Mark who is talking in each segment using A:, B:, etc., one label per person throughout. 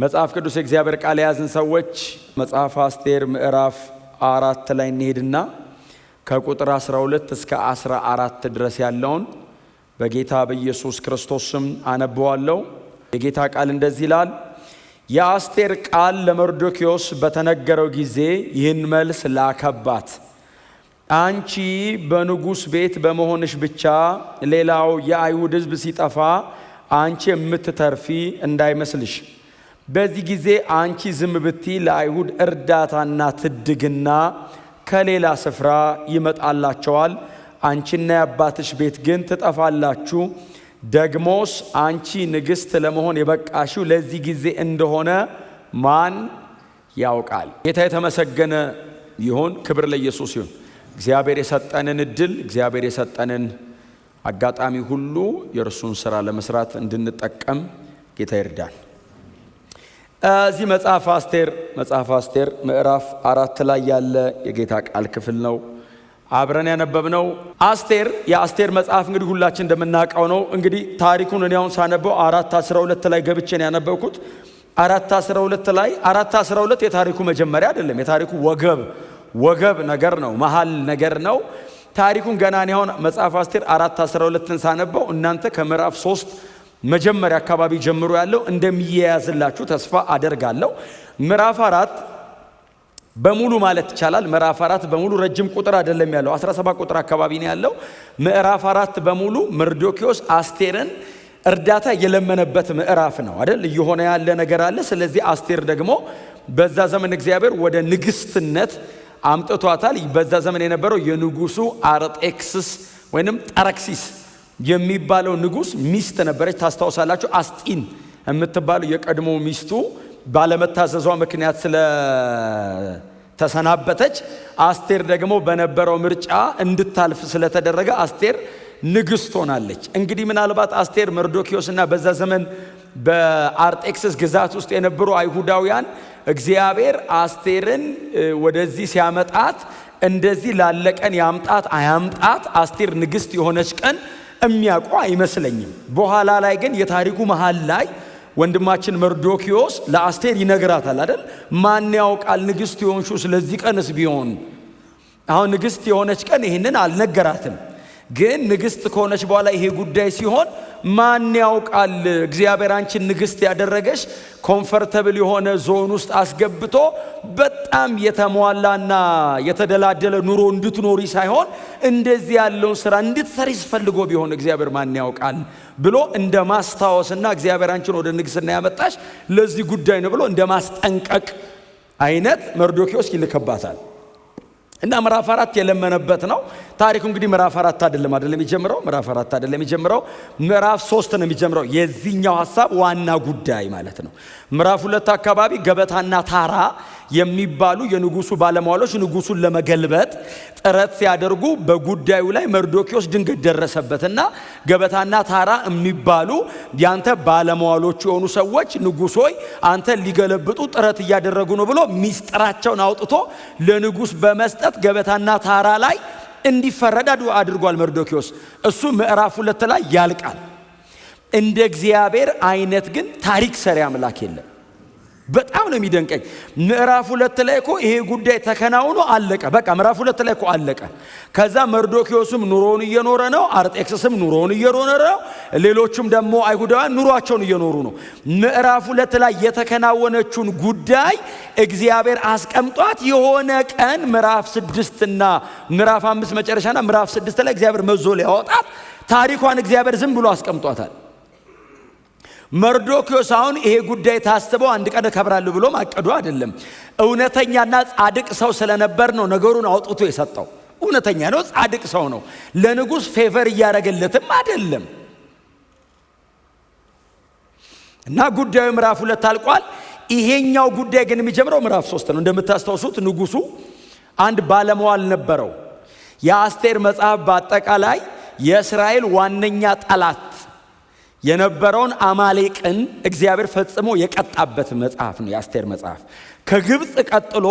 A: መጽሐፍ ቅዱስ የእግዚአብሔር ቃል የያዝን ሰዎች መጽሐፍ አስቴር ምዕራፍ 4 ላይ እንሄድና ከቁጥር 12 እስከ 14 ድረስ ያለውን በጌታ በኢየሱስ ክርስቶስ ስም አነበዋለሁ። የጌታ ቃል እንደዚህ ይላል። የአስቴር ቃል ለመርዶክዮስ በተነገረው ጊዜ ይህን መልስ ላከባት። አንቺ በንጉሥ ቤት በመሆንሽ ብቻ ሌላው የአይሁድ ሕዝብ ሲጠፋ አንቺ የምትተርፊ እንዳይመስልሽ። በዚህ ጊዜ አንቺ ዝም ብቲ ለአይሁድ እርዳታና ትድግና ከሌላ ስፍራ ይመጣላቸዋል። አንቺና የአባትሽ ቤት ግን ትጠፋላችሁ። ደግሞስ አንቺ ንግሥት ለመሆን የበቃሽው ለዚህ ጊዜ እንደሆነ ማን ያውቃል? ጌታ የተመሰገነ ይሁን። ክብር ለኢየሱስ ይሁን። እግዚአብሔር የሰጠንን እድል፣ እግዚአብሔር የሰጠንን አጋጣሚ ሁሉ የእርሱን ሥራ ለመስራት እንድንጠቀም ጌታ ይርዳን። እዚህ መጽሐፍ አስቴር ምዕራፍ 4 ላይ ያለ የጌታ ቃል ክፍል ነው አብረን ያነበብነው። የአስቴር መጽሐፍ እንግዲህ ሁላችን እንደምናውቀው ነው። እንግዲህ ታሪኩን እኔ አሁን ሳነበው 4:12 ላይ ገብቼ ነው ያነበብኩት። 4:12 የታሪኩ መጀመሪያ አይደለም። የታሪኩ ወገብ ነገር ነው፣ መሃል ነገር ነው። ታሪኩን ገና እኔ አሁን መጽሐፍ አስቴር 4:12ን ሳነበው እናንተ ከምዕራፍ 3 መጀመሪያ አካባቢ ጀምሮ ያለው እንደሚያያዝላችሁ ተስፋ አደርጋለሁ። ምዕራፍ 4 በሙሉ ማለት ይቻላል። ምዕራፍ 4 በሙሉ ረጅም ቁጥር አይደለም ያለው፣ 17 ቁጥር አካባቢ ነው ያለው። ምዕራፍ 4 በሙሉ መርዶክዮስ አስቴርን እርዳታ የለመነበት ምዕራፍ ነው አይደል? እየሆነ ያለ ነገር አለ። ስለዚህ አስቴር ደግሞ በዛ ዘመን እግዚአብሔር ወደ ንግስትነት አምጥቷታል። በዛ ዘመን የነበረው የንጉሱ አርጤክስስ ወይንም ጠረክሲስ የሚባለው ንጉስ ሚስት ነበረች። ታስታውሳላችሁ? አስጢን የምትባለው የቀድሞ ሚስቱ ባለመታዘዟ ምክንያት ስለተሰናበተች አስቴር ደግሞ በነበረው ምርጫ እንድታልፍ ስለተደረገ አስቴር ንግስት ሆናለች። እንግዲህ ምናልባት አስቴር መርዶክዮስና በዛ ዘመን በአርጤክስስ ግዛት ውስጥ የነበሩ አይሁዳውያን እግዚአብሔር አስቴርን ወደዚህ ሲያመጣት እንደዚህ ላለቀን ያምጣት አያምጣት አስቴር ንግስት የሆነች ቀን የሚያውቁ አይመስለኝም። በኋላ ላይ ግን የታሪኩ መሃል ላይ ወንድማችን መርዶክዮስ ለአስቴር ይነግራታል አይደል? ማን ያውቃል ንግስት የሆንሽው ስለዚህ ቀንስ ቢሆን። አሁን ንግስት የሆነች ቀን ይህንን አልነገራትም። ግን ንግስት ከሆነች በኋላ ይሄ ጉዳይ ሲሆን ማን ያውቃል እግዚአብሔር አንቺን ንግስት ያደረገሽ ኮምፈርተብል የሆነ ዞን ውስጥ አስገብቶ በጣም የተሟላና የተደላደለ ኑሮ እንድትኖሪ ሳይሆን እንደዚህ ያለውን ስራ እንድትሰሪ ፈልጎ ቢሆን እግዚአብሔር ማን ያውቃል ብሎ እንደ ማስታወስና እግዚአብሔር አንቺን ወደ ንግስና ያመጣሽ ለዚህ ጉዳይ ነው ብሎ እንደ ማስጠንቀቅ አይነት መርዶክዮስ ይልከባታል። እና ምዕራፍ 4 የለመነበት ነው ታሪኩ። እንግዲህ ምዕራፍ 4 አይደለም የሚጀምረው፣ ምዕራፍ 3 ነው የሚጀምረው። የዚህኛው ሐሳብ ዋና ጉዳይ ማለት ነው። ምዕራፍ 2 አካባቢ ገበታና ታራ የሚባሉ የንጉሱ ባለሟሎች ንጉሱን ለመገልበጥ ጥረት ሲያደርጉ በጉዳዩ ላይ መርዶክዮስ ድንገት ደረሰበትና ገበታና ታራ የሚባሉ ያንተ ባለሟሎች የሆኑ ሰዎች ንጉሥ ሆይ አንተ ሊገለብጡ ጥረት እያደረጉ ነው ብሎ ሚስጥራቸውን አውጥቶ ለንጉስ በመስጠት ገበታና ታራ ላይ እንዲፈረድ አድርጓል መርዶክዮስ። እሱ ምዕራፍ 2 ላይ ያልቃል። እንደ እግዚአብሔር አይነት ግን ታሪክ ሰሪ አምላክ የለም። በጣም ነው የሚደንቀኝ። ምዕራፍ 2 ላይ እኮ ይሄ ጉዳይ ተከናውኖ አለቀ። በቃ ምዕራፍ 2 ላይ እኮ አለቀ። ከዛ መርዶክዮስም ኑሮውን እየኖረ ነው፣ አርጤክስስም ኑሮውን እየኖረ ነው፣ ሌሎቹም ደግሞ አይሁዳውያን ኑሯቸውን እየኖሩ ነው። ምዕራፍ 2 ላይ የተከናወነችውን ጉዳይ እግዚአብሔር አስቀምጧት የሆነ ቀን ምዕራፍ 6 እና ምዕራፍ 5 መጨረሻና ምዕራፍ 6 ላይ እግዚአብሔር መዞ ሊያወጣት ታሪኳን እግዚአብሔር ዝም ብሎ አስቀምጧታል። መርዶክዮስ አሁን ይሄ ጉዳይ ታስበው አንድ ቀን እከብራለሁ ብሎ ማቀዱ አይደለም። እውነተኛና ጻድቅ ሰው ስለነበር ነው ነገሩን አውጥቶ የሰጠው። እውነተኛ ነው፣ ጻድቅ ሰው ነው። ለንጉስ ፌቨር እያደረገለትም አይደለም። እና ጉዳዩ ምዕራፍ 2 አልቋል። ይሄኛው ጉዳይ ግን የሚጀምረው ምዕራፍ 3 ነው። እንደምታስታውሱት ንጉሱ አንድ ባለሟል ነበረው። የአስቴር መጽሐፍ በአጠቃላይ የእስራኤል ዋነኛ ጠላት የነበረውን አማሌቅን እግዚአብሔር ፈጽሞ የቀጣበት መጽሐፍ ነው የአስቴር መጽሐፍ። ከግብጽ ቀጥሎ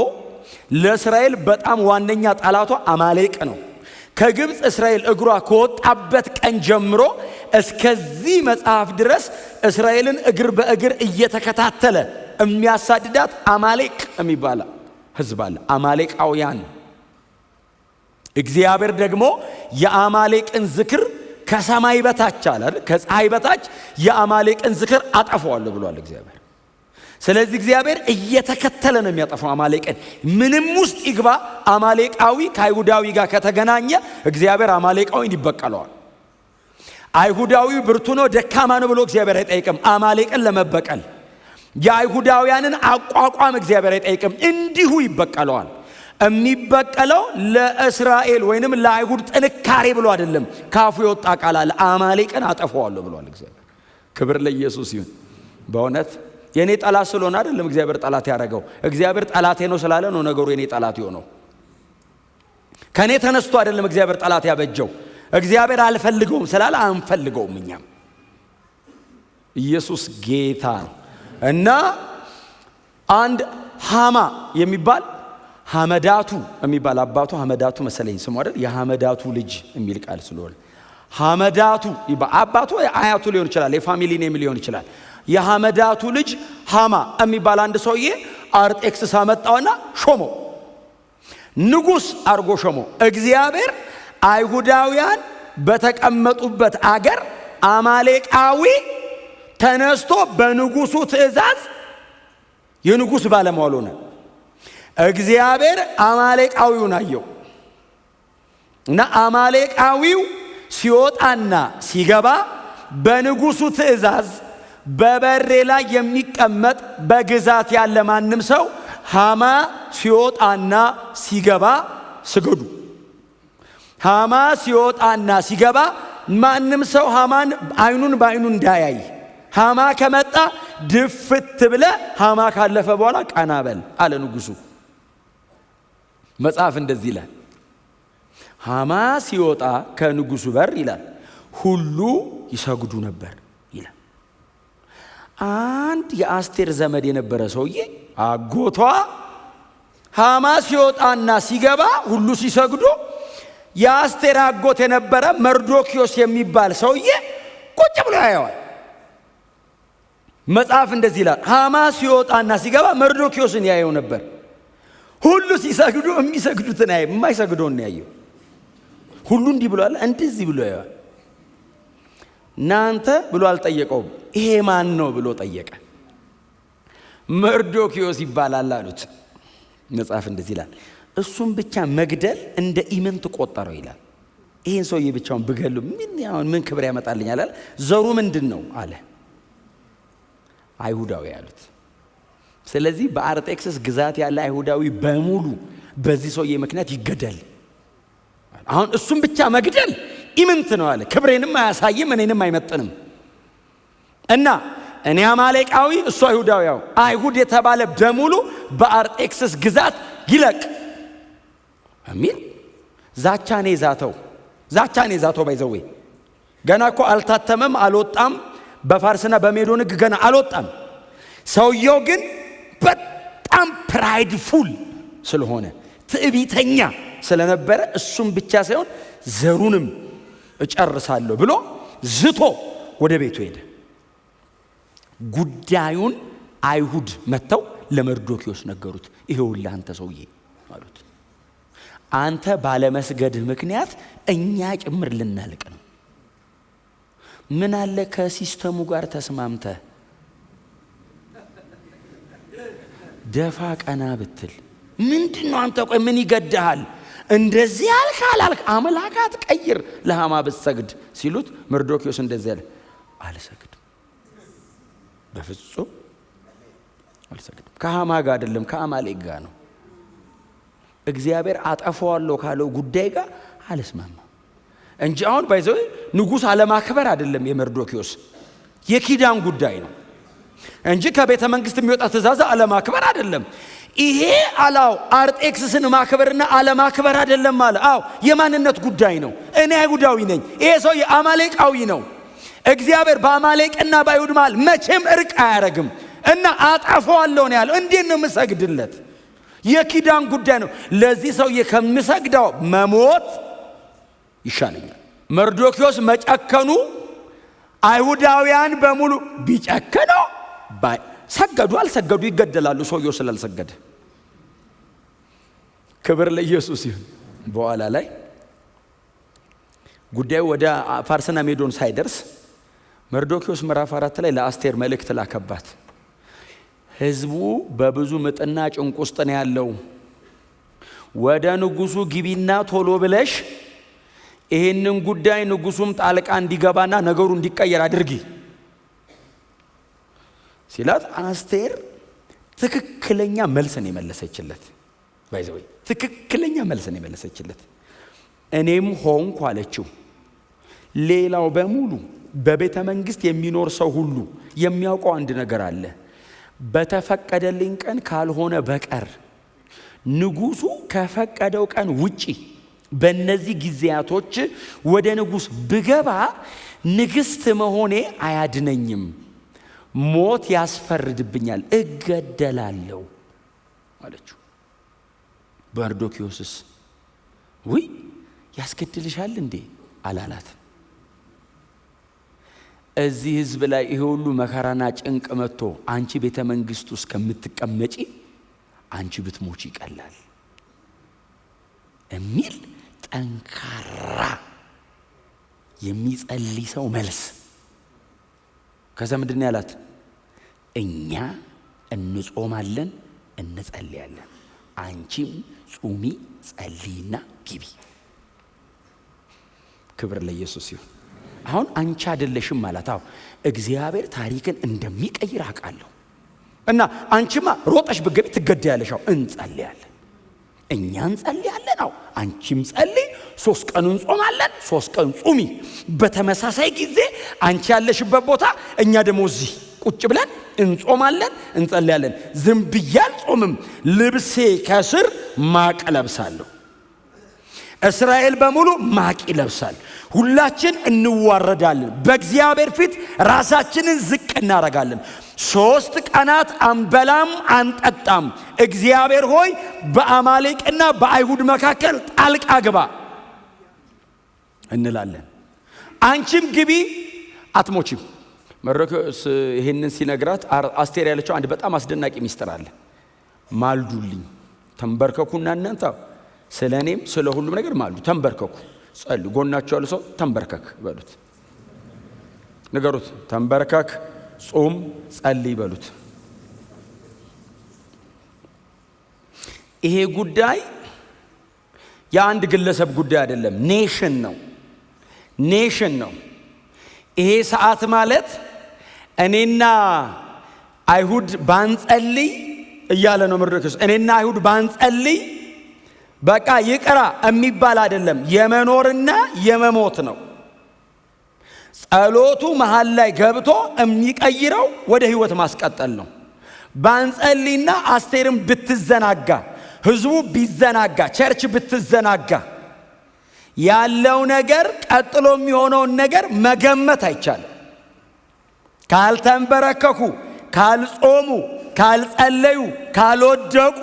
A: ለእስራኤል በጣም ዋነኛ ጠላቷ አማሌቅ ነው። ከግብጽ እስራኤል እግሯ ከወጣበት ቀን ጀምሮ እስከዚህ መጽሐፍ ድረስ እስራኤልን እግር በእግር እየተከታተለ የሚያሳድዳት አማሌቅ የሚባል ሕዝብ አለ። አማሌቃውያን። እግዚአብሔር ደግሞ የአማሌቅን ዝክር ከሰማይ በታች አለ፣ ከፀሐይ በታች የአማሌቅን ዝክር አጠፋዋለሁ ብሏል እግዚአብሔር። ስለዚህ እግዚአብሔር እየተከተለ ነው የሚያጠፋው አማሌቅን። ምንም ውስጥ ይግባ አማሌቃዊ ከአይሁዳዊ ጋር ከተገናኘ እግዚአብሔር አማሌቃዊን ይበቀለዋል። አይሁዳዊ ብርቱ ነው ደካማ ነው ብሎ እግዚአብሔር አይጠይቅም። አማሌቅን ለመበቀል የአይሁዳውያንን አቋቋም እግዚአብሔር አይጠይቅም፣ እንዲሁ ይበቀለዋል። የሚበቀለው ለእስራኤል ወይንም ለአይሁድ ጥንካሬ ብሎ አይደለም። ካፉ የወጣ ቃል አለ፣ አማሌቅን አጠፋዋለሁ ብሏል እግዚአብሔር። ክብር ለኢየሱስ ይሁን። በእውነት የኔ ጠላት ስለሆነ አይደለም እግዚአብሔር ጠላት ያደረገው። እግዚአብሔር ጠላቴ ነው ስላለ ነው ነገሩ የኔ ጠላት የሆነው። ከኔ ተነስቶ አይደለም እግዚአብሔር ጠላት ያበጀው። እግዚአብሔር አልፈልገውም ስላለ አንፈልገውም እኛም። ኢየሱስ ጌታ ነው። እና አንድ ሃማ የሚባል ሐመዳቱ የሚባል አባቱ ሐመዳቱ መሰለኝ ስሙ አይደል? የሐመዳቱ ልጅ የሚል ቃል ስለሆነ ሐመዳቱ አባቱ አያቱ ሊሆን ይችላል፣ የፋሚሊ ኔም ሊሆን ይችላል። የሐመዳቱ ልጅ ሃማ የሚባል አንድ ሰውዬ አርጤክስስ አመጣውና ሾሞ ንጉሥ አርጎ ሾሞ። እግዚአብሔር አይሁዳውያን በተቀመጡበት አገር አማሌቃዊ ተነስቶ በንጉሱ ትእዛዝ የንጉሥ ባለሟል ሆነ። እግዚአብሔር አማሌቃዊውን አየው እና አማሌቃዊው ሲወጣና ሲገባ በንጉሱ ትእዛዝ በበሬ ላይ የሚቀመጥ በግዛት ያለ ማንም ሰው ሃማ ሲወጣና ሲገባ ስገዱ። ሃማ ሲወጣና ሲገባ ማንም ሰው ሃማን አይኑን በአይኑ እንዳያይ። ሃማ ከመጣ ድፍት ብለ ሃማ ካለፈ በኋላ ቀና በል አለ ንጉሱ። መጽሐፍ እንደዚህ ይላል፣ ሃማ ሲወጣ ከንጉሱ በር ይላል ሁሉ ይሰግዱ ነበር ይላል። አንድ የአስቴር ዘመድ የነበረ ሰውዬ አጎቷ ሃማ ሲወጣና ሲገባ ሁሉ ሲሰግዱ፣ የአስቴር አጎት የነበረ መርዶክዮስ የሚባል ሰውዬ ቁጭ ብሎ ያየዋል። መጽሐፍ እንደዚህ ይላል፣ ሃማ ሲወጣና ሲገባ መርዶክዮስን ያየው ነበር። ሁሉ ሲሰግዱ የሚሰግዱትን አይ የማይሰግደውን ያየው። ሁሉ እንዲህ ብሏል እንደዚህ ብሎ ያየዋል። እናንተ ብሎ አልጠየቀውም። ይሄ ማን ነው ብሎ ጠየቀ። መርዶክዮስ ይባላል አሉት። መጽሐፍ እንደዚህ ይላል፣ እሱም ብቻ መግደል እንደ ኢምንት ቆጠረው ይላል። ይሄን ሰውዬ ብቻውን ብገሉ ምን ክብር ያመጣልኛል አለ። ዘሩ ምንድን ነው አለ። አይሁዳዊ አሉት። ስለዚህ በአርጤክስስ ግዛት ያለ አይሁዳዊ በሙሉ በዚህ ሰውዬ ምክንያት ይገደል። አሁን እሱም ብቻ መግደል ኢምንት ነው አለ። ክብሬንም አያሳይም እኔንም አይመጥንም። እና እኔ አማሌቃዊ እሱ አይሁዳዊው አይሁድ የተባለ በሙሉ በአርጤክስስ ግዛት ይለቅ አሚን። ዛቻኔ ዛተው ባይዘዌ ገና እኮ አልታተመም፣ አልወጣም። በፋርስና በሜዶን ሕግ ገና አልወጣም። ሰውየው ግን በጣም ፕራይድፉል ስለሆነ ትዕቢተኛ ስለነበረ እሱም ብቻ ሳይሆን ዘሩንም እጨርሳለሁ ብሎ ዝቶ ወደ ቤቱ ሄደ። ጉዳዩን አይሁድ መጥተው ለመርዶክዮስ ነገሩት። ይሄውልህ አንተ ሰውዬ አሉት፣ አንተ ባለመስገድህ ምክንያት እኛ ጭምር ልናልቅ ነው። ምን አለ ከሲስተሙ ጋር ተስማምተህ ደፋ ቀና ብትል ምንድነው? አንተ ቆይ ምን ይገድሃል? እንደዚህ አልክ አምላካት ቀይር ለሃማ ብትሰግድ ሲሉት መርዶክዮስ እንደዚህ አለ፣ አልሰግድም፣ በፍጹም አልሰግድም። ከሃማ ጋር አይደለም ከአማሌቅ ጋር ነው። እግዚአብሔር አጠፋዋለሁ ካለው ጉዳይ ጋር አልስማማ እንጂ አሁን ባይዘው ንጉሥ አለማክበር አይደለም የመርዶክዮስ የኪዳን ጉዳይ ነው እንጂ ከቤተ መንግስት የሚወጣ ትእዛዝ አለማክበር አይደለም። ይሄ አላው አርጤክስስን ማክበርና አለማክበር አይደለም አለ። አዎ የማንነት ጉዳይ ነው። እኔ አይሁዳዊ ነኝ፣ ይሄ ሰው የአማሌቃዊ ነው። እግዚአብሔር በአማሌቅና በአይሁድ መሃል መቼም እርቅ አያረግም እና አጠፋዋለሁ ነው ያለው። እንዴት ነው የምሰግድለት? የኪዳን ጉዳይ ነው። ለዚህ ሰው ከምሰግደው መሞት ይሻለኛል። መርዶክዮስ መጨከኑ አይሁዳውያን በሙሉ ቢጨከነው ሰገዱ አልሰገዱ ይገደላሉ ሰውየው ስላልሰገደ። ክብር ለኢየሱስ ይሁን። በኋላ ላይ ጉዳዩ ወደ ፋርስና ሜዶን ሳይደርስ መርዶክዮስ ምዕራፍ 4 ላይ ለአስቴር መልእክት ላከባት። ሕዝቡ በብዙ ምጥና ጭንቅ ውስጥ ነው ያለው። ወደ ንጉሱ ግቢና ቶሎ ብለሽ ይሄንን ጉዳይ ንጉሱም ጣልቃ እንዲገባና ነገሩ እንዲቀየር አድርጊ ሲላት አስቴር ትክክለኛ መልስን የመለሰችለት። ባይዘው ትክክለኛ መልስን የመለሰችለት እኔም ሆንኩ አለችው ሌላው በሙሉ በቤተ መንግስት የሚኖር ሰው ሁሉ የሚያውቀው አንድ ነገር አለ። በተፈቀደልኝ ቀን ካልሆነ በቀር ንጉሱ ከፈቀደው ቀን ውጪ በእነዚህ ጊዜያቶች ወደ ንጉስ ብገባ ንግስት መሆኔ አያድነኝም፣ ሞት ያስፈርድብኛል፣ እገደላለሁ አለችው። መርዶክዮስስ ወይ ያስገድልሻል እንዴ አላላት። እዚህ ህዝብ ላይ ይሄ ሁሉ መከራና ጭንቅ መጥቶ አንቺ ቤተ መንግስት ውስጥ ከምትቀመጪ አንቺ ብትሞቺ ይቀላል የሚል ጠንካራ የሚጸልይ ሰው መልስ። ከዛ ምንድነው ያላት? እኛ እንጾማለን እንጸልያለን፣ አንቺም ጹሚ ጸልይና ግቢ። ክብር ለኢየሱስ ይሁን። አሁን አንቺ አይደለሽም ማለት አው እግዚአብሔር ታሪክን እንደሚቀይር አውቃለሁ እና አንቺማ ሮጠሽ ብትገቢ ትገደያለሽ። እንጸልያለን፣ እኛ እንጸልያለን፣ አንቺም ጸልይ፣ 3 ቀን እንጾማለን፣ 3 ቀን ጹሚ። በተመሳሳይ ጊዜ አንቺ ያለሽበት ቦታ እኛ ደግሞ እዚህ ቁጭ ብለን እንጾማለን እንጸልያለን። ዝም ብዬ አልጾምም፣ ልብሴ ከስር ማቅ ለብሳለሁ፣ እስራኤል በሙሉ ማቅ ይለብሳል፣ ሁላችን እንዋረዳለን፣ በእግዚአብሔር ፊት ራሳችንን ዝቅ እናረጋለን፣ 3 ቀናት አንበላም አንጠጣም፣ እግዚአብሔር ሆይ በአማሌቅና በአይሁድ መካከል ጣልቃ ግባ እንላለን። አንቺም ግቢ አትሞቺም። መርዶክዮስ ይሄንን ሲነግራት አስቴር ያለችው አንድ በጣም አስደናቂ ሚስጥር አለ። ማልዱልኝ፣ ተንበርከኩና እናንተ ስለኔም ስለ ሁሉም ነገር ማልዱ፣ ተንበርከኩ፣ ጸልዩ። ጎናችሁ ያለው ሰው ተንበርከክ በሉት፣ ንገሩት፣ ተንበርከክ፣ ጾም፣ ጸልይ በሉት። ይሄ ጉዳይ የአንድ ግለሰብ ጉዳይ አይደለም፣ ኔሽን ነው፣ ኔሽን ነው። ይሄ ሰዓት ማለት እኔና አይሁድ ባንጸልይ እያለ ነው መርዶክዮስ። እኔና አይሁድ ባንጸልይ በቃ ይቅራ የሚባል አይደለም፣ የመኖርና የመሞት ነው። ጸሎቱ መሃል ላይ ገብቶ የሚቀይረው ወደ ህይወት ማስቀጠል ነው። ባንጸልይና አስቴርም ብትዘናጋ፣ ህዝቡ ቢዘናጋ፣ ቸርች ብትዘናጋ ያለው ነገር ቀጥሎ የሚሆነውን ነገር መገመት አይቻልም። ካልተንበረከኩ፣ ካልጾሙ፣ ካልጸለዩ፣ ካልወደቁ፣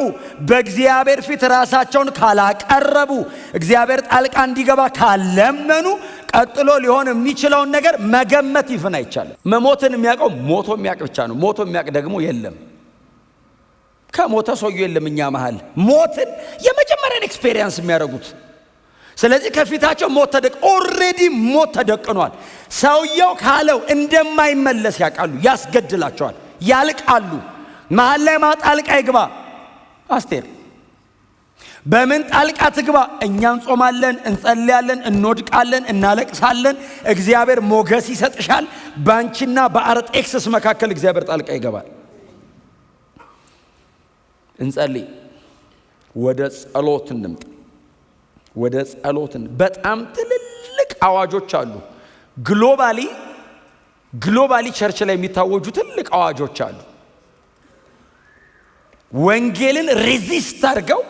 A: በእግዚአብሔር ፊት ራሳቸውን ካላቀረቡ፣ እግዚአብሔር ጣልቃ እንዲገባ ካለመኑ ቀጥሎ ሊሆን የሚችለውን ነገር መገመት ይፍን አይቻልም። መሞትን የሚያውቀው ሞቶ የሚያውቅ ብቻ ነው። ሞቶ የሚያውቅ ደግሞ የለም። ከሞተ ሰውዬው የለም እኛ መሃል ሞትን የመጀመሪያን ኤክስፔሪየንስ የሚያደርጉት። ስለዚህ ከፊታቸው ሞት ኦልሬዲ ሞት ተደቅኗል። ሰውየው ካለው እንደማይመለስ ያውቃሉ። ያስገድላቸዋል፣ ያልቃሉ። መሃል ላይ ጣልቃ ይግባ። አስቴር በምን ጣልቃ ትግባ? እኛ እንጾማለን፣ እንጸልያለን፣ እንወድቃለን፣ እናለቅሳለን፣ እግዚአብሔር ሞገስ ይሰጥሻል። ባንቺና በአርጤክስስ መካከል እግዚአብሔር ጣልቃ ይገባል። እንጸልይ፣ ወደ ጸሎት እንምጣ። ወደ ጸሎትን በጣም ትልልቅ አዋጆች አሉ። ግሎባሊ ቸርች ላይ የሚታወጁ ትልቅ አዋጆች አሉ። ወንጌልን ሬዚስት አድርገው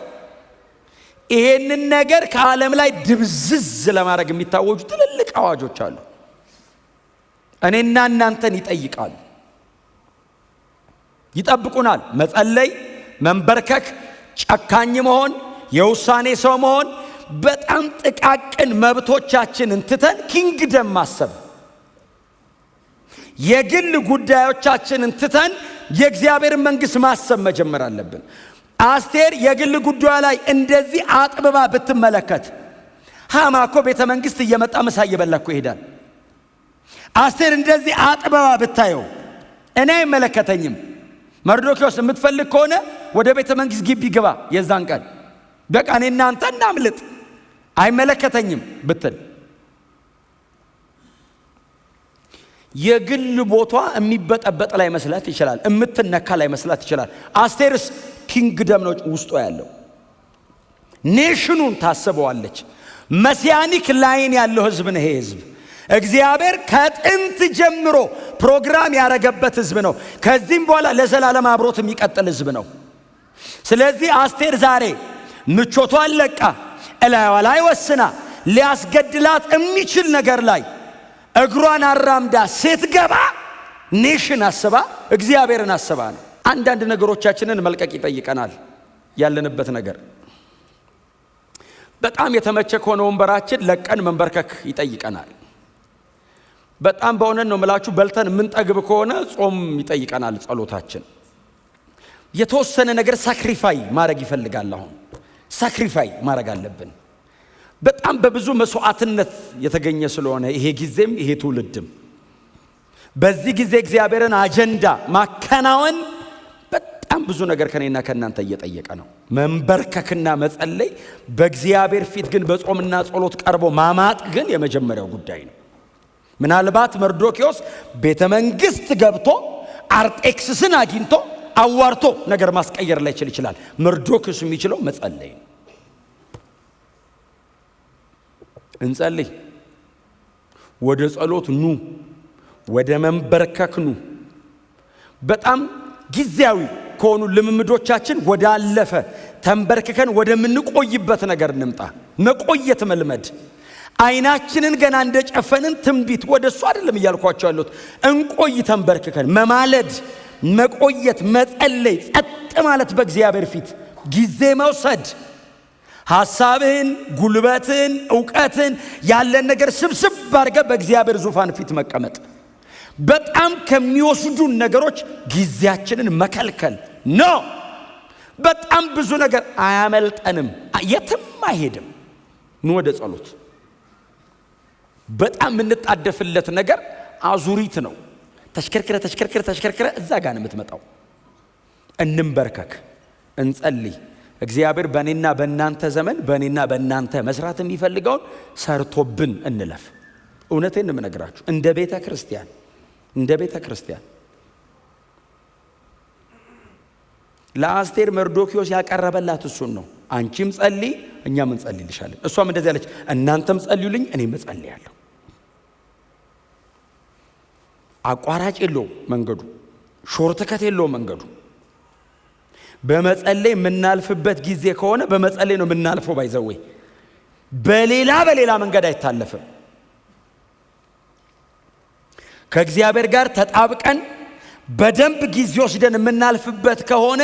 A: ይሄንን ነገር ከዓለም ላይ ድብዝዝ ለማድረግ የሚታወጁ ትልልቅ አዋጆች አሉ። እኔና እናንተን ይጠይቃሉ፣ ይጠብቁናል። መጸለይ፣ መንበርከክ፣ ጨካኝ መሆን፣ የውሳኔ ሰው መሆን፣ በጣም ጥቃቅን መብቶቻችንን ትተን ኪንግደም ማሰብ፣ የግል ጉዳዮቻችንን ትተን የእግዚአብሔር መንግስት ማሰብ መጀመር አለብን። አስቴር የግል ጉዳዩ ላይ እንደዚህ አጥብባ ብትመለከት ሃማ እኮ ቤተ መንግስት እየመጣ ምሳ እየበላ እኮ ይሄዳል። አስቴር እንደዚህ አጥብባ ብታየው እኔ አይመለከተኝም፣ መርዶክዮስ የምትፈልግ ከሆነ ወደ ቤተ መንግስት ግቢ ግባ፣ የዛን ቀን በቃ እኔ እናንተ እናምልጥ፣ አይመለከተኝም ብትል የግል ቦቷ የሚበጠበጥ ላይ መስላት ይችላል፣ የምትነካ ላይ መስላት ይችላል። አስቴርስ ኪንግደም ነው ውስጧ ያለው። ኔሽኑን ታስበዋለች። መሲያኒክ ላይን ያለው ህዝብ ነው። ይሄ ህዝብ እግዚአብሔር ከጥንት ጀምሮ ፕሮግራም ያረገበት ህዝብ ነው። ከዚህም በኋላ ለዘላለም አብሮት የሚቀጥል ህዝብ ነው። ስለዚህ አስቴር ዛሬ ምቾቷን ለቃ እላይዋ ላይ ወስና ሊያስገድላት የሚችል ነገር ላይ እግሯን አራምዳ ስትገባ ኔሽን አስባ እግዚአብሔርን አስባ ነው። አንዳንድ ነገሮቻችንን መልቀቅ ይጠይቀናል። ያለንበት ነገር በጣም የተመቸ ከሆነ ወንበራችን ለቀን መንበርከክ ይጠይቀናል። በጣም በእውነት ነው የምላችሁ፣ በልተን የምንጠግብ ከሆነ ጾም ይጠይቀናል ጸሎታችን። የተወሰነ ነገር ሳክሪፋይ ማድረግ ይፈልጋል። አሁን ሳክሪፋይ ማድረግ አለብን። በጣም በብዙ መስዋዕትነት የተገኘ ስለሆነ ይሄ ጊዜም ይሄ ትውልድም በዚህ ጊዜ እግዚአብሔርን አጀንዳ ማከናወን በጣም ብዙ ነገር ከኔና ከናንተ እየጠየቀ ነው። መንበርከክና መጸለይ፣ በእግዚአብሔር ፊት ግን በጾምና ጸሎት ቀርቦ ማማጥ ግን የመጀመሪያው ጉዳይ ነው። ምናልባት መርዶክዮስ ቤተ መንግስት ገብቶ አርጤክስስን አግኝቶ አዋርቶ ነገር ማስቀየር ላይ ይችላል። መርዶክዮስ የሚችለው መጸለይ ነው። እንጸልይ፣ ወደ ጸሎት ኑ፣ ወደ መንበርከክ ኑ። በጣም ጊዜያዊ ከሆኑ ልምምዶቻችን ወደ አለፈ ተንበርክከን ወደምንቆይበት ነገር እንምጣ። መቆየት መልመድ። አይናችንን ገና እንደጨፈንን ትንቢት ወደሱ አይደለም እያልኳቸው ያሉት። እንቆይ ተንበርክከን መማለድ፣ መቆየት፣ መጸለይ፣ ጸጥ ማለት፣ በእግዚአብሔር ፊት ጊዜ መውሰድ፣ ሐሳብህን፣ ጉልበትን፣ ዕውቀትን ያለን ነገር ስብስብ አድርገህ በእግዚአብሔር ዙፋን ፊት መቀመጥ። በጣም ከሚወስዱን ነገሮች ጊዜያችንን መከልከል ነው። በጣም ብዙ ነገር አያመልጠንም፣ የትም አይሄድም። ኑ ወደ ጸሎት። በጣም የምንጣደፍለት ነገር አዙሪት ነው። ተሽከርክረ እዛ ጋር ነው የምትመጣው። እንንበርከክ፣ እንጸልይ። እግዚአብሔር በእኔና በእናንተ ዘመን በእኔና በእናንተ መስራት የሚፈልገውን ሰርቶብን እንለፍ። እውነቴን ነው የምነግራችሁ። እንደ ቤተ ክርስቲያን ለአስቴር መርዶክዮስ ያቀረበላት እሱን ነው። አንቺም ጸልይ፣ እኛም እንጸልይልሻለን። እሷም እንደዚህ አለች፣ እናንተም ጸልዩልኝ፣ እኔም እጸልያለሁ። አቋራጭ የለውም መንገዱ፣ ሾርትከት የለውም መንገዱ። በመጸለይ የምናልፍበት ጊዜ ከሆነ በመጸለይ ነው የምናልፈው። ባይዘዌ በሌላ መንገድ አይታለፍም። ከእግዚአብሔር ጋር ተጣብቀን በደንብ ጊዜ ወስደን የምናልፍበት ከሆነ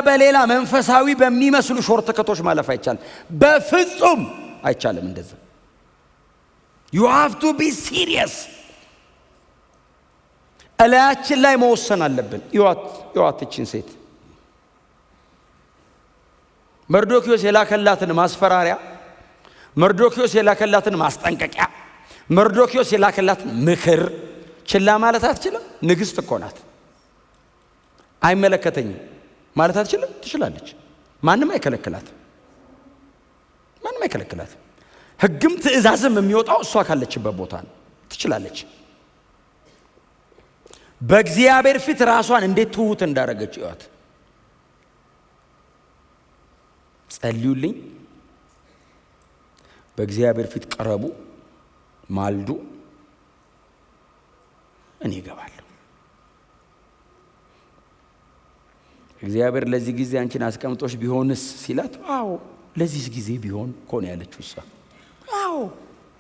A: በሌላ መንፈሳዊ በሚመስሉ ሾርትከቶች ማለፍ አይቻልም። በፍጹም አይቻልም። እንደዛ you have to be serious። እላያችን ላይ መወሰን አለብን። ይዋትችን ሴት መርዶክዮስ የላከላትን ማስፈራሪያ፣ መርዶክዮስ የላከላትን ማስጠንቀቂያ፣ መርዶክዮስ የላከላትን ምክር ችላ ማለት አትችልም። ንግስት እኮ ናት። አይመለከተኝም ማለት አትችልም። ትችላለች። ማንም አይከለክላትም። ሕግም ትእዛዝም የሚወጣው እሷ ካለችበት ቦታ ነው። ትችላለች። በእግዚአብሔር ፊት ራሷን እንዴት ትሁት እንዳረገች ይዋት። ጸልዩልኝ፣ በእግዚአብሔር ፊት ቀረቡ፣ ማልዱ፣ እኔ እገባለሁ። እግዚአብሔር ለዚህ ጊዜ አንቺን አስቀምጦሽ ቢሆንስ ሲላት፣ አዎ ለዚህ ጊዜ ቢሆን እኮ ነው ያለችው እሷ። አዎ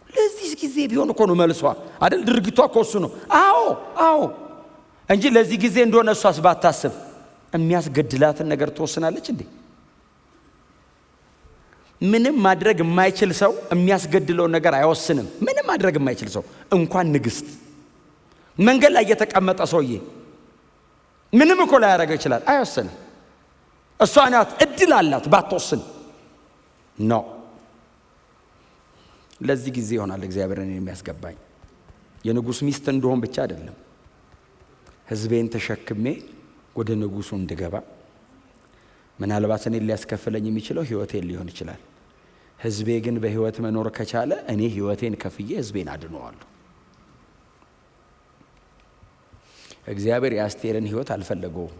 A: ለዚህ ጊዜ ቢሆን እኮ ነው መልሷ አይደል? ድርጊቷ እኮ እሱ ነው። አዎ እንጂ ለዚህ ጊዜ እንደሆነ እሷስ ባታስብ የሚያስገድላትን ነገር ትወስናለች እንዴ? ምንም ማድረግ የማይችል ሰው የሚያስገድለውን ነገር አይወስንም። ምንም ማድረግ የማይችል ሰው እንኳን ንግስት፣ መንገድ ላይ የተቀመጠ ሰውዬ ምንም እኮ ላይ ያደርገው ይችላል። አይወስንም። እሷ ናት እድል አላት ባትወስን ነው። ለዚህ ጊዜ ይሆናል እግዚአብሔርን የሚያስገባኝ የንጉስ ሚስት እንደሆን ብቻ አይደለም፣ ህዝቤን ተሸክሜ ወደ ንጉሱ እንድገባ። ምናልባት እኔን ሊያስከፍለኝ የሚችለው ህይወቴን ሊሆን ይችላል። ህዝቤ ግን በህይወት መኖር ከቻለ እኔ ህይወቴን ከፍዬ ህዝቤን አድነዋለሁ። እግዚአብሔር የአስቴርን ህይወት አልፈለገውም፣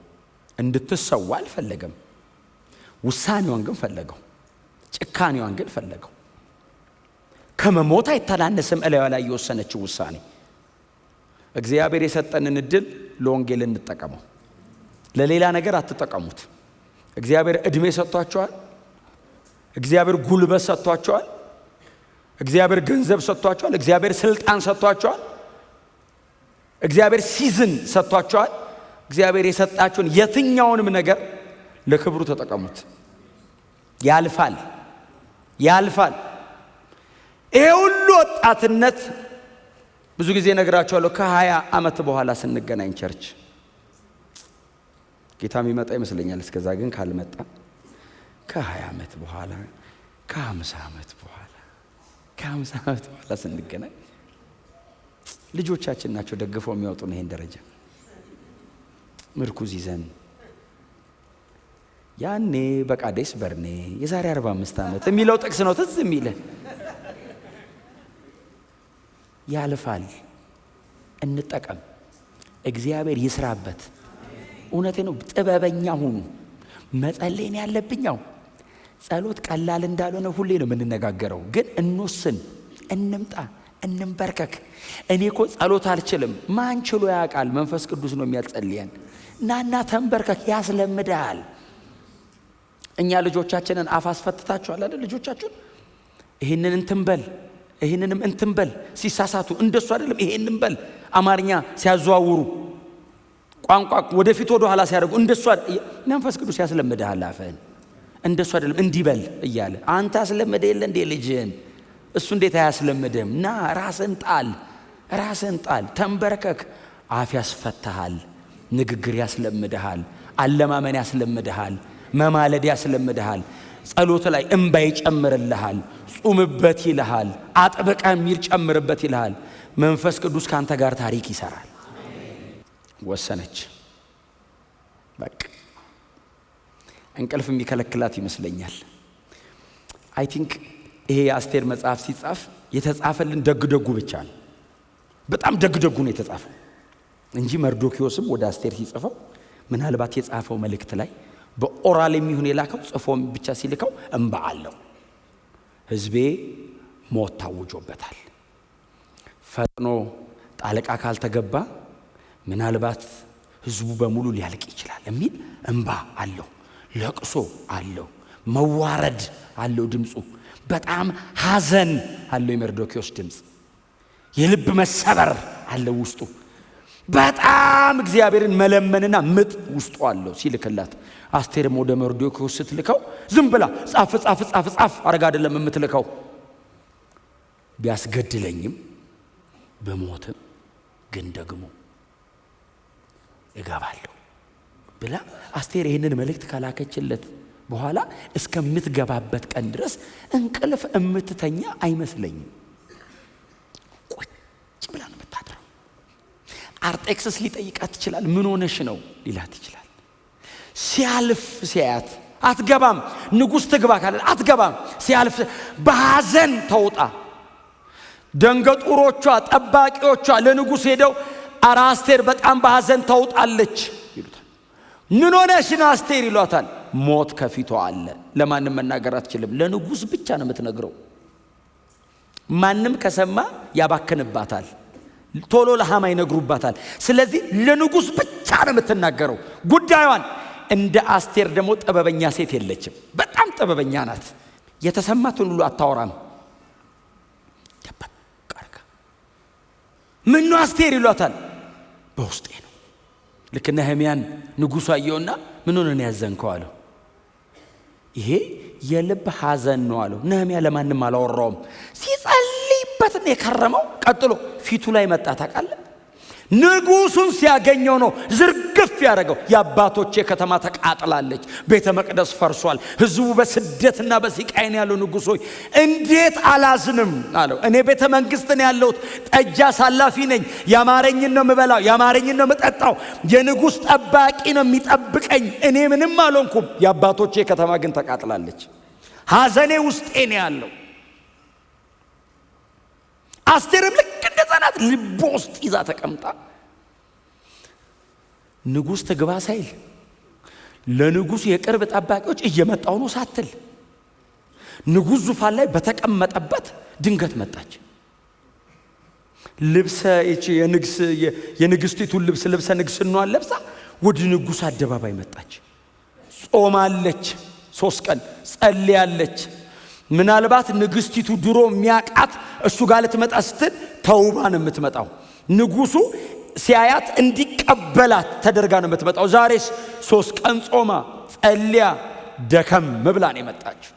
A: እንድትሰዋ አልፈለገም። ውሳኔዋን ግን ፈለገው፣ ጭካኔዋን ግን ፈለገው። ከመሞት አይተናነስም እላዩ ላይ የወሰነችው ውሳኔ። እግዚአብሔር የሰጠንን እድል ለወንጌል እንጠቀመው፣ ለሌላ ነገር አትጠቀሙት። እግዚአብሔር እድሜ ሰጥቷቸዋል። እግዚአብሔር ጉልበት ሰጥቷቸዋል። እግዚአብሔር ገንዘብ ሰጥቷቸዋል። እግዚአብሔር ስልጣን ሰጥቷቸዋል። እግዚአብሔር ሲዝን ሰጥቷቸዋል። እግዚአብሔር የሰጣችሁን የትኛውንም ነገር ለክብሩ ተጠቀሙት። ያልፋል ያልፋል። ይሄ ሁሉ ወጣትነት ብዙ ጊዜ ነግራችኋለሁ። ከ20 ዓመት በኋላ ስንገናኝ ቸርች ጌታ የሚመጣ ይመስለኛል። እስከዛ ግን ካልመጣ ከ20 ዓመት በኋላ ከ50 ዓመት በኋላ ስንገናኝ ልጆቻችን ናቸው ደግፈው የሚያወጡን ይሄን ደረጃ ምርኩዝ ይዘን። ያኔ በቃዴስ በርኔ የዛሬ 45 ዓመት የሚለው ጥቅስ ነው ትዝ የሚለ። ያልፋል፣ እንጠቀም። እግዚአብሔር ይስራበት። እውነቴ ነው። ጥበበኛ ሁኑ። መጸለይን ያለብኛው ጸሎት ቀላል እንዳልሆነ ሁሌ ነው የምንነጋገረው። ግን እንወስን፣ እንምጣ፣ እንንበርከክ። እኔ እኮ ጸሎት አልችልም። ማን ችሎ ያውቃል? መንፈስ ቅዱስ ነው የሚያጸልየን። ናና ተንበርከክ፣ ያስለምዳል። እኛ ልጆቻችንን አፍ አስፈትታችኋል አይደል? ልጆቻችሁን ይሄንን እንትንበል ይሄንንም እንትንበል ሲሳሳቱ እንደሱ አይደለም ይሄንን በል። አማርኛ ሲያዘዋውሩ ቋንቋ ወደፊት ወደ ኋላ ሲያደርጉ እንደሱ መንፈስ ቅዱስ ያስለምዳል አፈን። እንደሱ አይደለም እንዲበል እያለ አንተ አስለምደ የለ እንደ ልጅህን እሱ እንዴት አያስለምድም? ና ራስን ጣል፣ ተንበርከክ። አፍ ያስፈታሃል፣ ንግግር ያስለምድሃል፣ አለማመን ያስለምድሃል፣ መማለድ ያስለምድሃል። ጸሎት ላይ እንባ ይጨምርልሃል፣ ጹምበት ይልሃል፣ አጥብቀ የሚል ጨምርበት ይልሃል። መንፈስ ቅዱስ ካንተ ጋር ታሪክ ይሰራል። ወሰነች። በቃ እንቅልፍ የሚከለክላት ይመስለኛል። አይ ቲንክ ይሄ የአስቴር መጽሐፍ ሲጻፍ የተጻፈልን ደግደጉ ብቻ ነው። በጣም ደግደጉ ነው የተጻፈው እንጂ መርዶክዮስም ወደ አስቴር ሲጽፈው ምናልባት የጻፈው መልእክት ላይ በኦራል የሚሆን የላከው ጽፎም ብቻ ሲልከው እንባ አለው። ህዝቤ ሞት ታውጆበታል፣ ፈጥኖ ጣልቃ ካልተገባ ምናልባት ህዝቡ በሙሉ ሊያልቅ ይችላል የሚል እንባ አለው፣ ለቅሶ አለው፣ መዋረድ አለው። ድምፁ በጣም ሐዘን አለው። የመርዶክዮስ ድምፅ የልብ መሰበር አለው ውስጡ። በጣም እግዚአብሔርን መለመንና ምጥ ውስጡ አለው ሲልክላት። አስቴርም ወደ መርዶክዮስ ስትልከው ዝም ብላ ጻፍ አረጋ አይደለም የምትልከው። ቢያስገድለኝም በሞትም ግን ደግሞ እገባለሁ ብላ አስቴር ይህንን መልእክት ካላከችለት በኋላ እስከምትገባበት ቀን ድረስ እንቅልፍ እምትተኛ አይመስለኝም። ቁጭ ብላ ነው የምታድረው። አርጤክስስ ሊጠይቃት ይችላል። ምን ሆነሽ ነው ሊላት ይችላል። ሲያልፍ ሲያያት አትገባም። ንጉሥ ትግባ ካለ አትገባም። ሲያልፍ በሐዘን ተውጣ ደንገጡሮቿ ጠባቂዎቿ ለንጉሥ ሄደው ኧረ አስቴር በጣም በሐዘን ተውጣለች ይሉታል። ምን ሆነሽ ነው አስቴር ይሏታል። ሞት ከፊቷ አለ። ለማንም መናገር አትችልም። ለንጉሥ ብቻ ነው የምትነግረው። ማንም ከሰማ ያባክንባታል። ቶሎ ለሃማ ይነግሩባታል። ስለዚህ ለንጉሥ ብቻ ነው የምትናገረው ጉዳዩን። እንደ አስቴር ደግሞ ጥበበኛ ሴት የለችም። በጣም ጥበበኛ ናት። የተሰማትን ሁሉ አታወራም። ምን ነው አስቴር ይሏታል። በውስጤ ነው። ልክ ነህምያን ንጉሡ አየውና ምን ሆነ ነው ያዘንከው አለው። ይሄ የልብ ሐዘን ነው አለው። ነህምያ ለማንም አላወራውም። ሲጸልይበት ነው የከረመው። ቀጥሎ ፊቱ ላይ መጣ። ታውቃለህ፣ ንጉሡን ሲያገኘው ነው ዝርግ እርግፍ ያደረገው። የአባቶቼ ከተማ ተቃጥላለች፣ ቤተ መቅደስ ፈርሷል፣ ሕዝቡ በስደትና በስቃይ ነው ያለው። ንጉሥ ሆይ እንዴት አላዝንም አለው። እኔ ቤተ መንግሥት ነው ያለሁት፣ ጠጅ አሳላፊ ነኝ። ያማረኝን ነው የምበላው፣ ያማረኝን ነው የምጠጣው። የንጉሥ ጠባቂ ነው የሚጠብቀኝ። እኔ ምንም አልሆንኩም። የአባቶቼ ከተማ ግን ተቃጥላለች። ሐዘኔ ውስጤ ነው ያለው። አስቴርም ልክ እንደዛ ናት። ልቦ ውስጥ ይዛ ተቀምጣ ንጉሥ ትግባ ሳይል ለንጉሥ የቅርብ ጠባቂዎች እየመጣው ነው ሳትል ንጉሥ ዙፋን ላይ በተቀመጠበት ድንገት መጣች። ልብሰ እቺ የንግሥቲቱን ልብስ ልብሰ ንግሥናዋን ለብሳ ወደ ንጉሥ አደባባይ መጣች። ጾማለች፣ 3 ቀን ጸልያለች። ምናልባት ንግሥቲቱ ድሮ የሚያቃት እሱ ጋር ልትመጣ ስትል ተውባ ነው የምትመጣው። ንጉሡ ሲያያት እንዲቀበላት ተደርጋ ነው የምትመጣው። ዛሬስ 3 ቀን ጾማ ጸልያ ደከም ብላ ነው የመጣችው።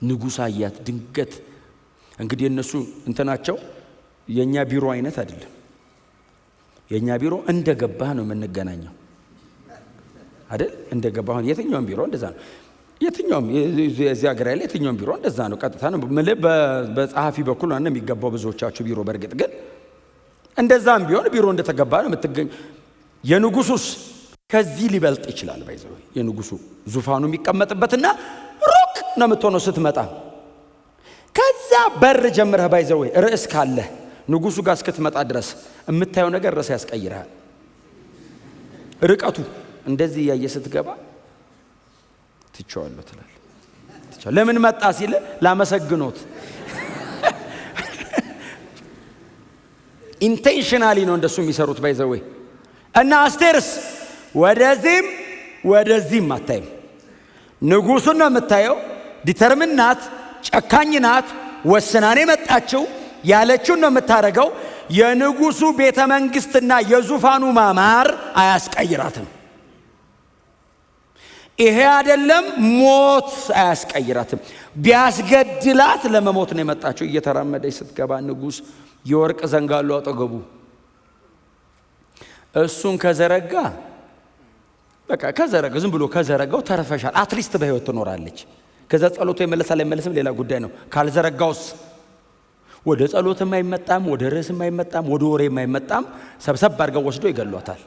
A: ንጉሥ አያት ድንገት። እንግዲህ እነሱ እንትናቸው የኛ ቢሮ አይነት አይደለም። የኛ ቢሮ እንደገባህ ነው የምንገናኘው አይደል? እንደገባህ የትኛውም ቢሮ እንደዛ ነው። የትኛውም እዚህ ሀገር ያለ የትኛውም ቢሮ እንደዛ ነው። ቀጥታ ነው በጸሐፊ በኩል ነው የሚገባው ብዙዎቻችሁ ቢሮ። በእርግጥ ግን እንደዛም ቢሆን ቢሮ እንደተገባ ነው የምትገኝ። የንጉሱስ ከዚህ ሊበልጥ ይችላል። ባይዘው የንጉሱ ዙፋኑ የሚቀመጥበትና ሩቅ ነው የምትሆነው ስትመጣ። ከዛ በር ጀምረህ ባይዘው ርዕስ ካለ ንጉሱ ጋር እስክትመጣ ድረስ የምታየው ነገር ርዕስ ያስቀይራል። ርቀቱ እንደዚህ ያየ ስትገባ ትቻለሁ ትላለህ። ለምን መጣ ሲል ላመሰግኖት ኢንቴንሽናሊ ነው እንደሱ የሚሰሩት ባይዘው። እና አስቴርስ ወደዚህም አታይም። ንጉሱን ነው የምታየው። ዲተርሚን ናት፣ ጨካኝ ናት። ወስናኔ መጣችው ያለችውን ነው የምታረገው። የንጉሱ ቤተ መንግስትና የዙፋኑ ማማር አያስቀይራትም። ይሄ አይደለም ሞት አያስቀይራትም። ቢያስገድላት ለመሞት ነው የመጣችው። እየተራመደች ስትገባ ንጉስ የወርቅ ዘንጋሉ አጠገቡ እሱን ከዘረጋ በቃ ከዘረጋ ዝም ብሎ ከዘረጋው ተረፈሻል። አትሊስት በህይወት ትኖራለች። ከዛ ጸሎቱ ይመለሳል አይመለስም ሌላ ጉዳይ ነው። ካልዘረጋውስ ወደ ጸሎትም አይመጣም፣ ወደ ርዕስም አይመጣም፣ ወደ ወሬም አይመጣም። ሰብሰብ አድርገው ወስዶ ይገሏታል።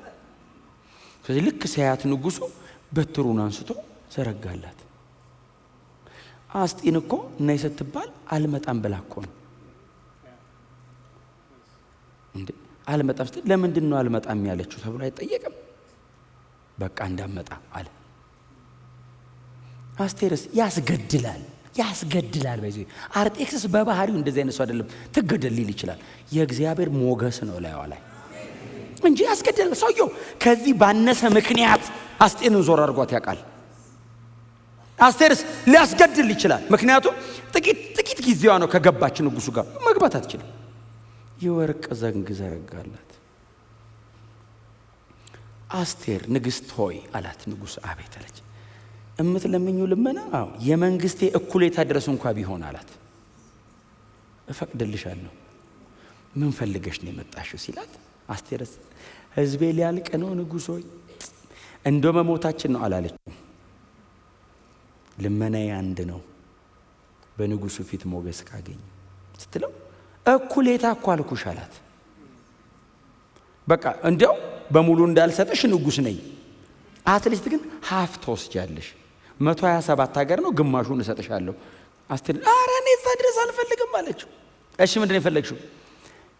A: ስለዚህ ልክ ሲያያት ንጉሱ በትሩን አንስቶ ዘረጋላት። አስጢን እኮ ነይ ስትባል አልመጣም ብላ እኮ ነው እንዴ። አልመጣም ስትል ለምንድን ነው አልመጣም ያለችው ተብሎ አይጠየቅም። በቃ እንዳመጣ አለ። አስቴርስ ያስገድላል ባይዘ አርጤክስስ በባህሪው እንደዚህ አይነት ሰው አይደለም። ትገደል ሊል ይችላል። የእግዚአብሔር ሞገስ ነው ላይዋ ላይ እንጂ ያስገድላል። ሰውየው ከዚህ ባነሰ ምክንያት አስቴርን ዞር አድርጓት ያውቃል። አስቴርስ ሊያስገድል ይችላል። ምክንያቱም ጥቂት ጊዜዋ ነው ከገባች ንጉሱ ጋር መግባት አትችልም። የወርቅ ዘንግ ዘረጋላት። አስቴር ንግሥት ሆይ አላት ንጉሥ። አቤት አለች። እምትለምኙ ልመና የመንግስቴ እኩሌታ ድረስ እንኳ ቢሆን አላት። እፈቅድልሻለሁ። ምን ፈልገሽ ነው የመጣሽው ሲላት፣ አስቴርስ ሕዝቤ ሊያልቅ ነው ንጉሥ ሆይ እንደ መሞታችን ነው አላለችም። ልመናዬ አንድ ነው፣ በንጉሱ ፊት ሞገስ ካገኝ ስትለው እኩሌታ እኮ አልኩሽ አላት። በቃ እንዲያው በሙሉ እንዳልሰጥሽ ንጉሥ ነኝ፣ አትሊስት ግን ሀፍ ትወስጃለሽ። 127 ሀገር ነው፣ ግማሹን እሰጥሻለሁ። አስቴር ኧረ እኔ እዛ ድረስ አልፈልግም አለችው። እሺ ምንድን ነው የፈለግሽው?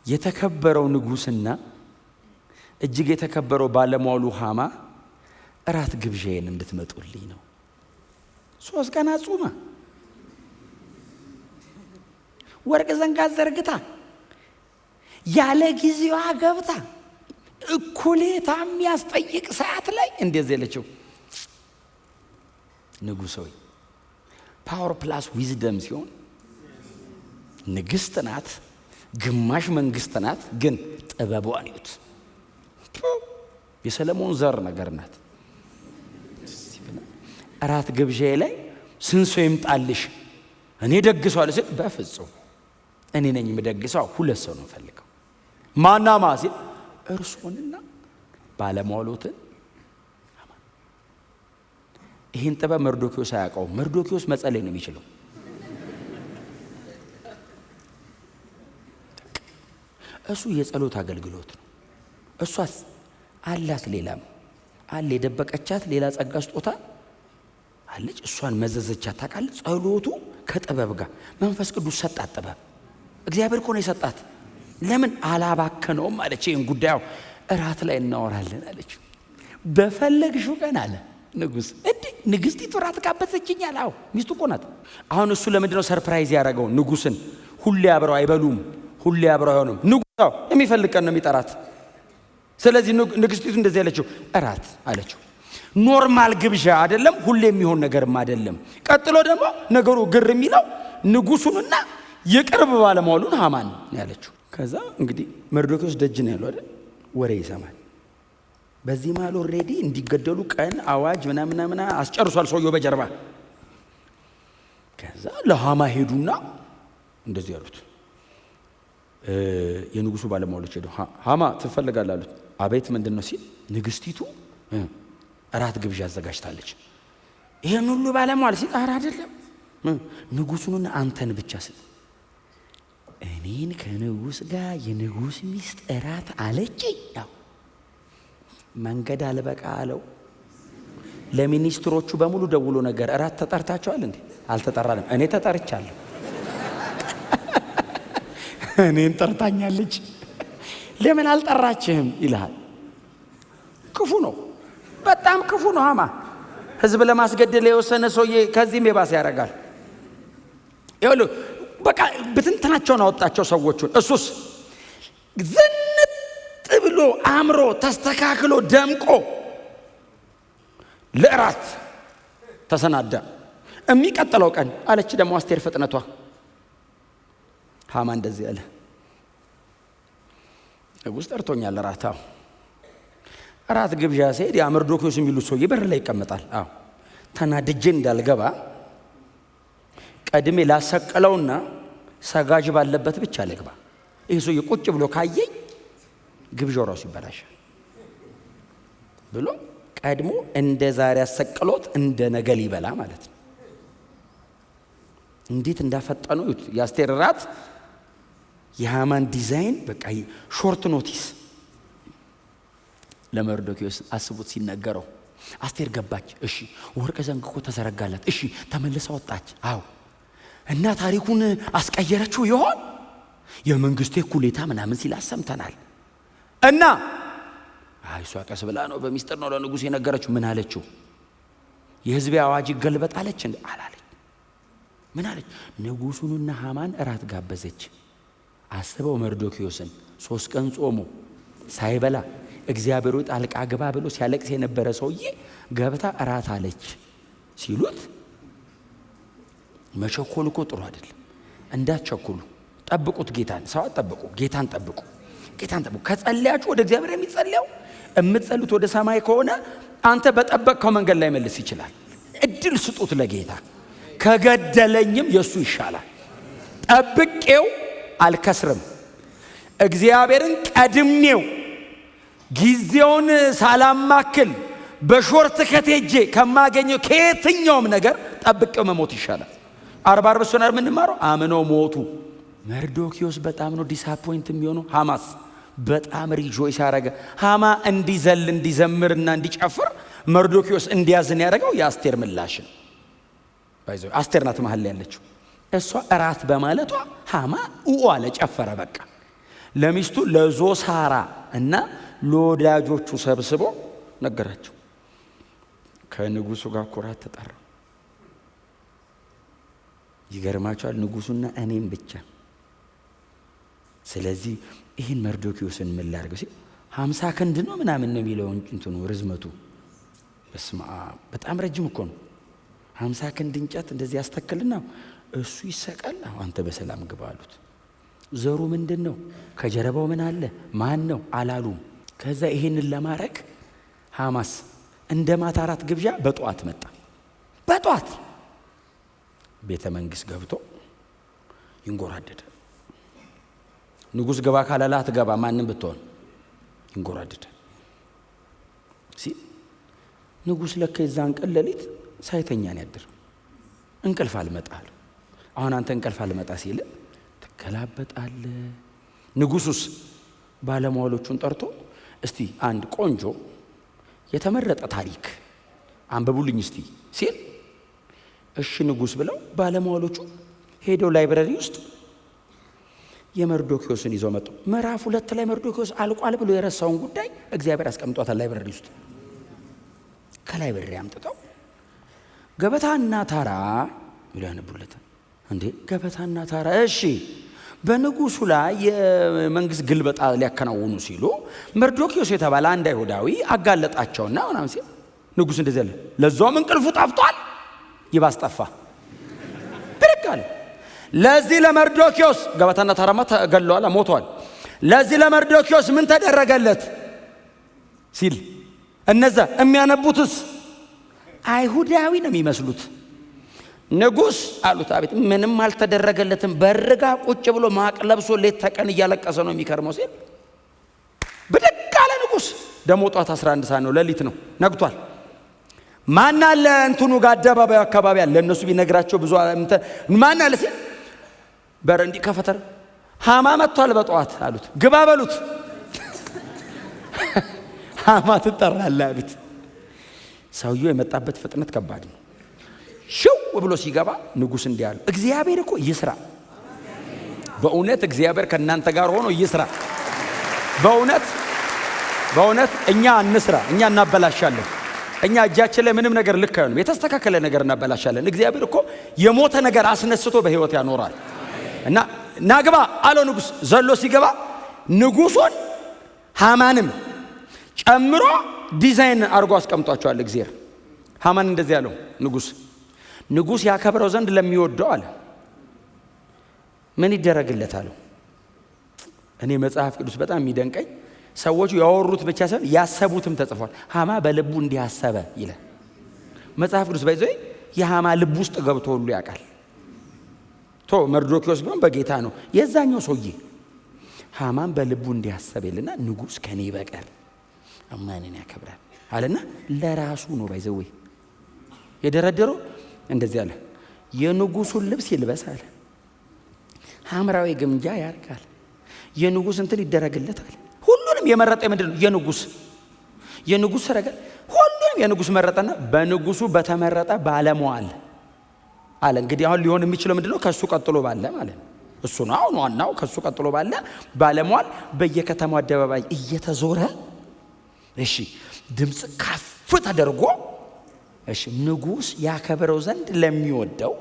A: የተከበረው ንጉሥና እጅግ የተከበረው ባለሟሉ ሃማ እራት ግብዣዬን እንድትመጡልኝ ነው። 3 ቀን አጹማ ወርቅ ዘንጋ ዘርግታ ያለ ጊዜዋ ገብታ እኩሌታ የሚያስጠይቅ ሰዓት ላይ እንደዚህ ያለችው ንጉሥ ሆይ ፓወር ፕላስ ዊዝደም ሲሆን ንግሥት ናት፣ ግማሽ መንግስት ናት። ግን ጥበቧን ይዩት። የሰለሞን ዘር ነገር ናት። እራት ግብዣዬ ላይ ስንት ሰው ይምጣልሽ? እኔ ደግሰዋለሁ ሲል በፍጹም እኔ ነኝ የምደግሰው፣ 2 ሰው ነው ፈልገው። ማናማ ሲል እርሶንና ባለሟሎትን ይህን ጥበብ መርዶክዮስ አያውቀውም። መርዶክዮስ መጸለይ ነው የሚችለው። እሱ የጸሎት አገልግሎት ነው። እሷስ አላት ሌላም አለ የደበቀቻት ሌላ ጸጋ ስጦታ አለች። እሷን መዘዘቻት ታውቃለህ። ጸሎቱ ከጥበብ ጋር መንፈስ ቅዱስ ሰጣት። ጥበብ እግዚአብሔር እኮ ነው የሰጣት። ለምን አላባከነውም አለች። ይህን ጉዳዩ እራት ላይ እናወራለን አለች። በፈለግሽው ቀን አለ ንጉሥ። እንዴ ንግሥቲቱ እራት ጋበዘችኝ አለ። አዎ ሚስቱ እኮ ናት። አሁን እሱ ለምንድን ነው ሰርፕራይዝ ያደረገው ንጉሥን? ሁሌ አብረው አይበሉም፣ ሁሌ አብረው አይሆኑም። ንጉሥ የሚፈልግ ቀን ነው የሚጠራት። ስለዚህ ንግሥቲቱ እንደዚህ ያለችው እራት አለችው። ኖርማል ግብዣ አይደለም፣ ሁሌ የሚሆን ነገርም አይደለም። ቀጥሎ ደግሞ ነገሩ ግር የሚለው ንጉሡንና የቅርብ ባለሟሉን ሃማን ያለችው። ከዛ እንግዲህ መርዶክዮስ ደጅ ነው ያለው አይደል? ወሬ ይሰማል። በዚህ መሃል ኦልሬዲ እንዲገደሉ ቀን አዋጅ ምናምን አስጨርሷል ሰውየው በጀርባ። ከዛ ለሃማ ሄዱና እንደዚህ ያሉት የንጉሱ ባለሟሎች ሄዱ። ሃማ ትፈልጋለህ አሉት። አቤት ምንድን ነው ሲል ንግሥቲቱ እራት ግብዣ አዘጋጅታለች። ይሄን ሁሉ ባለሟል ሲል ኧረ አይደለም ንጉሱንና አንተን ብቻ ስል እኔን ከንጉስ ጋር የንጉስ ሚስት እራት አለችኝ። ያው መንገድ አልበቃ አለው። ለሚኒስትሮቹ በሙሉ ደውሎ ነገር እራት ተጠርታቸዋል እንዴ? አልተጠራንም። እኔ ተጠርቻለሁ። እኔን ጠርታኛለች። ለምን አልጠራችህም ይልሃል። ክፉ ነው፣ በጣም ክፉ ነው። ሃማ ህዝብ ለማስገደል የወሰነ ሰውዬ ከዚህም የባሰ ያደርጋል። ይኸውልህ በቃ ብትንትናቸውን አወጣቸው ሰዎቹን። እሱስ ዝንጥ ብሎ አምሮ ተስተካክሎ ደምቆ ለእራት ተሰናዳ። የሚቀጥለው ቀን አለች ደግሞ አስቴር ፍጥነቷ። ሃማ እንደዚህ አለ፣ ንጉሥ ጠርቶኛል እራት። አዎ እራት ግብዣ ሲሄድ ያ መርዶክዮስ የሚሉት ሰውዬ በር ላይ ይቀመጣል። አዎ ተናድጄ እንዳልገባ ቀድሜ ላሰቀለውና ሰጋጅ ባለበት ብቻ ልግባ። ይህ ሰውዬ ቁጭ ብሎ ካየኝ ግብዣው ራሱ ይበላሻል ብሎ ቀድሞ እንደ ዛሬ ያሰቀሎት እንደ ነገ ሊበላ ማለት ነው። እንዴት እንዳፈጠኑ የአስቴር እራት የሃማን ዲዛይን በቃ ሾርት ኖቲስ ለመርዶክዮስ አስቡት ሲነገረው። አስቴር ገባች። እሺ ወርቀ ዘንግ እኮ ተዘረጋላት። እሺ ተመልሳ ወጣች። አዎ እና ታሪኩን አስቀየረችው ይሆን? የመንግስቴ ኩሌታ ምናምን ሲል ሰምተናል። እና እሷ ቀስ ብላ ነው በሚስጥር ነው ለንጉሥ የነገረችው። ምን አለችው? የህዝቤ አዋጅ ይገልበጥ አለች እንዴ? አላለች። ምን አለች? ንጉሡንና ሃማን እራት ጋበዘች። አስበው መርዶክዮስን 3 ቀን ጾሞ ሳይበላ እግዚአብሔር ጣልቃ ግባ ብሎ ሲያለቅስ የነበረ ሰውዬ ገብታ እራት አለች ሲሉት መቸኮል እኮ ጥሩ አይደለም። እንዳትቸኩሉ፣ ጠብቁት ጌታን። ሰው አትጠብቁ፣ ጌታን ጠብቁ። ጌታን ጠብቁ። ከጸለያችሁ ወደ እግዚአብሔር የሚጸልየው የምትጸልዩት ወደ ሰማይ ከሆነ አንተ በጠበቅከው መንገድ ላይ መልስ ይችላል። እድል ስጡት ለጌታ። ከገደለኝም የሱ ይሻላል። ጠብቄው አልከስርም። እግዚአብሔርን ቀድሜው ጊዜውን ሳላማክል በሾርት ከቴጄ ከማገኘው ከየትኛውም ነገር ጠብቄው መሞት ይሻላል። 40 በሶናር ምንማረው አምነው ሞቱ። መርዶክዮስ በጣም ነው ዲስአፖይንት የሚሆነው። ሃማስ በጣም ሪጆይስ ያደረገ። ሃማ እንዲዘል እንዲዘምርና እንዲጨፍር መርዶክዮስ እንዲያዝን ያደረገው የአስቴር ምላሽን ባይዘው። አስቴር ናት መሃል ላይ ያለችው። እሷ እራት በማለቷ ሃማ አለ፣ ጨፈረ። በቃ ለሚስቱ ለዞሳራ እና ለወዳጆቹ ሰብስቦ ነገራቸው። ከንጉሱ ጋር ኩራት ተጠራ። ይገርማቸዋል፣ ንጉሱና እኔም ብቻ። ስለዚህ ይህን መርዶክዮስን ምን ላድርገው ሲል 50 ክንድ ነው ምናምን ነው የሚለው እንትኑ ርዝመቱ። በስማ በጣም ረጅም እኮ ነው። 50 ክንድ እንጨት እንደዚህ ያስተክልና እሱ ይሰቃል። አንተ በሰላም ግባ አሉት። ዘሩ ምንድን ነው? ከጀርባው ምን አለ? ማን ነው አላሉም። ከዛ ይሄንን ለማድረግ ሃማስ እንደ ማታ እራት ግብዣ በጧት መጣ። በጧት ቤተ መንግስት ገብቶ ይንጎራደደ። ንጉሥ ገባ ካላላ አትገባ፣ ማንም ብትሆን ይንጎራደደ። ሲል ንጉሥ ለካ የዛን ቀን ሌሊት ሳይተኛ ነው ያደረው። እንቅልፍ አልመጣል። አሁን አንተ እንቅልፍ አልመጣ ሲል ትገላበጣለህ። ንጉሡስ ባለሟሎቹን ጠርቶ እስቲ አንድ ቆንጆ የተመረጠ ታሪክ አንብቡልኝ እስቲ ሲል እሺ ንጉሥ ብለው ባለሟሎቹ ሄደው ላይብረሪ ውስጥ የመርዶክዮስን ይዘው መጡ። ምዕራፍ 2 ላይ መርዶክዮስ አልቋል ብሎ የረሳውን ጉዳይ እግዚአብሔር አስቀምጧታል ላይብረሪ ውስጥ። ከላይብረሪ አምጥተው ገበታና ታራ ብለው ያነቡለታል። እንዴ ገበታና ታራ እሺ በንጉሡ ላይ የመንግስት ግልበጣ ሊያከናውኑ ሲሉ መርዶክዮስ የተባለ አንድ አይሁዳዊ አጋለጣቸውና ምናምን ሲል ንጉሥ እንደዚህ አለ። ለዛውም እንቅልፉ ጠፍቷል፣ ይባስ ጠፋ። ብድግ አለ። ለዚህ ለመርዶክዮስ ገበታና ታራማ ተገለዋል፣ ሞቷል። ለዚህ ለመርዶክዮስ ምን ተደረገለት ሲል እነዛ የሚያነቡትስ አይሁዳዊ ነው የሚመስሉት። ንጉሥ አሉት አቤት። ምንም አልተደረገለትም፣ በርጋ ቁጭ ብሎ ማቅ ለብሶ ሌት ተቀን እያለቀሰ ነው የሚከርመው ሲል ብድግ አለ ንጉሥ። ደሞ ጧት 11 ሰዓት ነው፣ ሌሊት ነው፣ ነግቷል። ማን አለ እንትኑ ጋር አደባባዩ አካባቢ አለ። እነሱ ቢነግራቸው ብዙ ማን አለ ሲል በር እንዲህ ከፈተር ሃማ መጥቷል በጠዋት አሉት። ግባ በሉት። ሃማ ትጠራለህ አሉት። ሰውየው የመጣበት ፍጥነት ከባድ ነው። ሽው ብሎ ሲገባ ንጉሥ እንዲህ አለ፣ እግዚአብሔር እኮ ይስራ። በእውነት እግዚአብሔር ከእናንተ ጋር ሆኖ ይስራ። በእውነት እኛ እንስራ፣ እኛ እናበላሻለን። እኛ እጃችን ላይ ምንም ነገር ልክ አይሆንም፣ የተስተካከለ ነገር እናበላሻለን። እግዚአብሔር እኮ የሞተ ነገር አስነስቶ በህይወት ያኖራል። እና ናግባ አለው ንጉሥ። ዘሎ ሲገባ ንጉሡን ሃማንም ጨምሮ ዲዛይን አድርጎ አስቀምጧቸዋል እግዚአብሔር። ሃማን እንደዚህ ያለው ንጉሥ ያከብረው ዘንድ ለሚወደው አለ ምን ይደረግለት አለው። እኔ መጽሐፍ ቅዱስ በጣም የሚደንቀኝ ሰዎቹ ያወሩት ብቻ ሳይሆን ያሰቡትም ተጽፏል። ሃማ በልቡ እንዲያሰበ ይላል መጽሐፍ ቅዱስ። ባይዘይ የሃማ ልብ ውስጥ ገብቶ ሁሉ ያውቃል። መርዶክዮስ ቢሆን በጌታ ነው። የዛኛው ሰውዬ ሃማን በልቡ እንዲያሰብ ይልና ንጉሥ ከኔ በቀር ማንን ያከብራል አለና ለራሱ ነው ባይዘው የደረደረው። እንደዚህ አለ፣ የንጉሡን ልብስ ይልበስ አለ፣ ሐምራዊ ግምጃ ያርጋል፣ የንጉሥ እንትን ይደረግለታል። ሁሉንም የመረጠ ምንድን ነው? የንጉሥ ሰረገላ ሁሉንም የንጉሥ መረጠና በንጉሡ በተመረጠ ባለሟል አለ። እንግዲህ አሁን ሊሆን የሚችለው ምንድነው? ከሱ ቀጥሎ ባለ ማለት ነው። እሱ ነው አሁን ዋናው። ከሱ ቀጥሎ ባለ ባለሟል በየከተማው አደባባይ እየተዞረ እሺ ድምጽ ከፍ ተደርጎ እሺ ንጉሥ ያከብረው ዘንድ ለሚወደው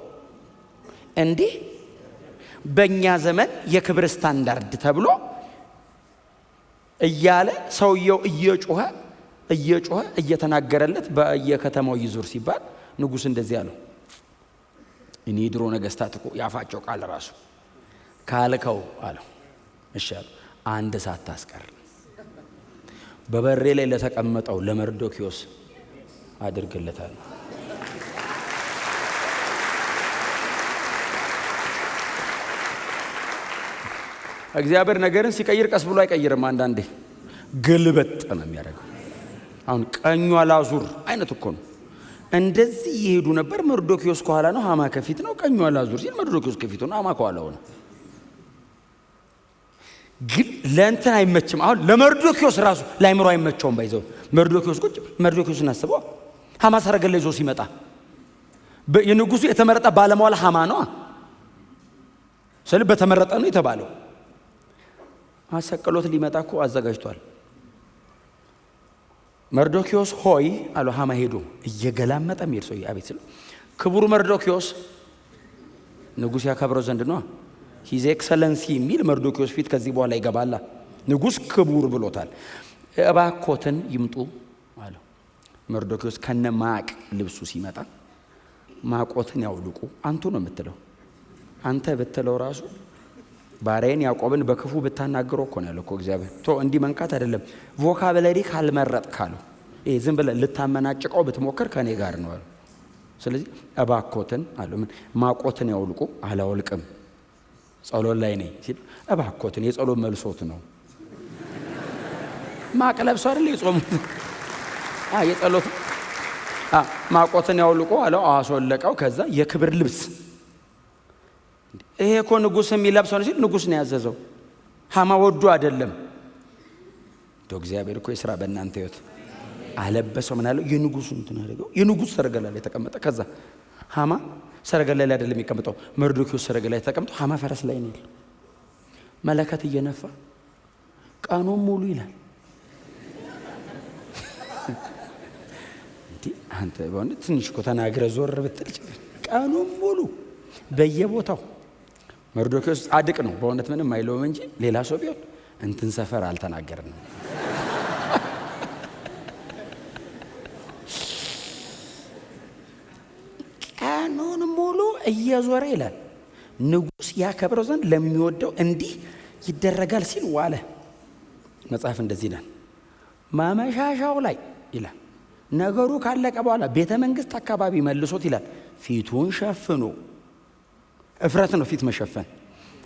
A: እንዲህ በእኛ ዘመን የክብር ስታንዳርድ ተብሎ እያለ ሰውየው እየጮኸ እየተናገረለት በየከተማው ይዞር ሲባል ንጉሥ እንደዚህ አለው፣ እኔ ድሮ ነገስታት እኮ ያፋቸው ቃል ራሱ ካልከው አለው። እሺ አለው፣ አንድ ሰዓት ታስቀር በበሬ ላይ ለተቀመጠው ለመርዶክዮስ አድርግለታል። እግዚአብሔር ነገርን ሲቀይር ቀስ ብሎ አይቀይርም። አንዳንዴ ግልበጥ ነው የሚያደርገው። አሁን ቀኙ አላዙር አይነት እኮ ነው። እንደዚህ ይሄዱ ነበር። መርዶክዮስ ከኋላ ነው፣ ሃማ ከፊት ነው። ቀኙ አላዙር ሲል መርዶክዮስ ከፊት ነው፣ ሃማ ከኋላ ነው። ግን ለእንትን አይመችም። አሁን ለመርዶክዮስ ራሱ ላይምሮ አይመቸውም። ባይዘው መርዶክዮስ ቁጭ መርዶክዮስን አስበው ሃማ ሰረገላ ይዞ ሲመጣ የንጉሱ የተመረጠ ባለሟል ሃማ ነው። ስለዚህ በተመረጠ ነው የተባለው። አሰቀሎት ሊመጣ እኮ አዘጋጅቷል። መርዶክዮስ ሆይ አሎ ሃማ ሄዶ እየገላመጠ ሄድ ሰው አቤት ስለ ክቡር መርዶክዮስ ንጉሥ ያከብረው ዘንድ ነው ሂዝ ኤክሰለንሲ የሚል መርዶክዮስ ፊት ከዚህ በኋላ ይገባላ። ንጉሥ ክቡር ብሎታል። እባኮትን ይምጡ አለው። መርዶክዮስ ከነ ማቅ ልብሱ ሲመጣ ማቆትን ያውልቁ አንቱ ነው የምትለው። አንተ ብትለው ራሱ ባሪያን ያዕቆብን በክፉ ብታናገረው እኮ ነው ያለው እኮ እግዚአብሔር። እንዲህ መንካት አይደለም ቮካብለሪ ካልመረጥ ካለው ይሄ ዝም ብለህ ልታመናጭቀው ብትሞክር ከኔ ጋር ነው አለው። ስለዚህ እባኮትን አለው ምን ማቆትን ያውልቁ። አላውልቅም ጸሎት ላይ ነኝ ሲል እባኮትን የጸሎት መልሶት ነው። ማቅ ለብሶ አይደል የጾሙት የጸሎት ማቆትን ያውልቆ አለው አስወለቀው። ከዛ የክብር ልብስ ይሄ እኮ ንጉስ የሚለብሰው ነው ሲል ንጉስ ነው ያዘዘው። ሃማ ወዱ አይደለም። እግዚአብሔር እኮ ይስራ በእናንተ ህይወት። አለበሰው ምን አለው የንጉሱ እንትን አደረገው። የንጉስ ሰረገላ ላይ ተቀመጠ። ከዛ ሃማ ሰረገላ ላይ አይደለም የሚቀመጠው፣ መርዶክዮስ ሰረገላ ላይ ተቀምጦ ሃማ ፈረስ ላይ ነው ያለው። መለከት እየነፋ ቀኑን ሙሉ ይላል። አንተ በእውነት ትንሽ እኮ ተናግረህ ዞር ብትል ቀኑን ሙሉ በየቦታው መርዶክዮስ ጻድቅ ነው በእውነት ምንም አይለውም እንጂ ሌላ ሰው ቢሆን እንትን ሰፈር አልተናገርንም። ቀኑን ሙሉ እየዞረ ይላል። ንጉስ ያከብረው ዘንድ ለሚወደው እንዲህ ይደረጋል ሲል ዋለ። መጽሐፍ እንደዚህ ይላል። ማመሻሻው ላይ ይላል ነገሩ ካለቀ በኋላ ቤተ መንግስት አካባቢ መልሶት ይላል ፊቱን ሸፍኖ፣ እፍረት ነው ፊት መሸፈን።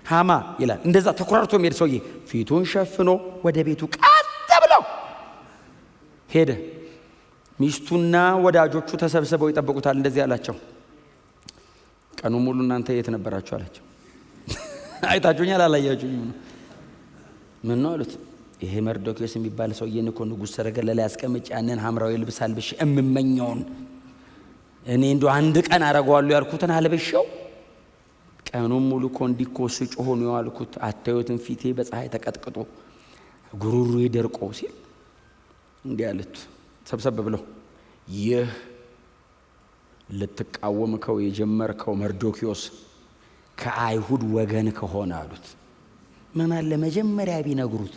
A: ሃማ ይላል እንደዛ ተኮራርቶ የሚሄድ ሰውዬ ፊቱን ሸፍኖ ወደ ቤቱ ቀጥ ብለው ሄደ። ሚስቱና ወዳጆቹ ተሰብስበው ይጠብቁታል። እንደዚህ አላቸው፣ ቀኑ ሙሉ እናንተ የት ነበራችሁ አላቸው። አይታችሁኛል አላያችሁኝም? ምን ነው አሉት። ይሄ መርዶክዮስ የሚባል ሰውዬን እኮ ንጉስ ሰረገላ ላይ አስቀምጬ ያንን ሐምራዊ ልብስ አልብሼ እምመኘውን እኔ እንደው አንድ ቀን አረጋዋለሁ ያልኩትን አልብሼው ቀኑን ሙሉ እኮ እንዲኮ ስጮህ ነው ያልኩት። አታዩትም ፊቴ በፀሐይ ተቀጥቅጦ ጉሮሮዬ ደርቆ ሲል እንዲህ አሉት ሰብሰብ ብለው፣ ይህ ልትቃወምከው የጀመርከው መርዶክዮስ ከአይሁድ ወገን ከሆነ አሉት። ምን አለ መጀመሪያ ቢነግሩት።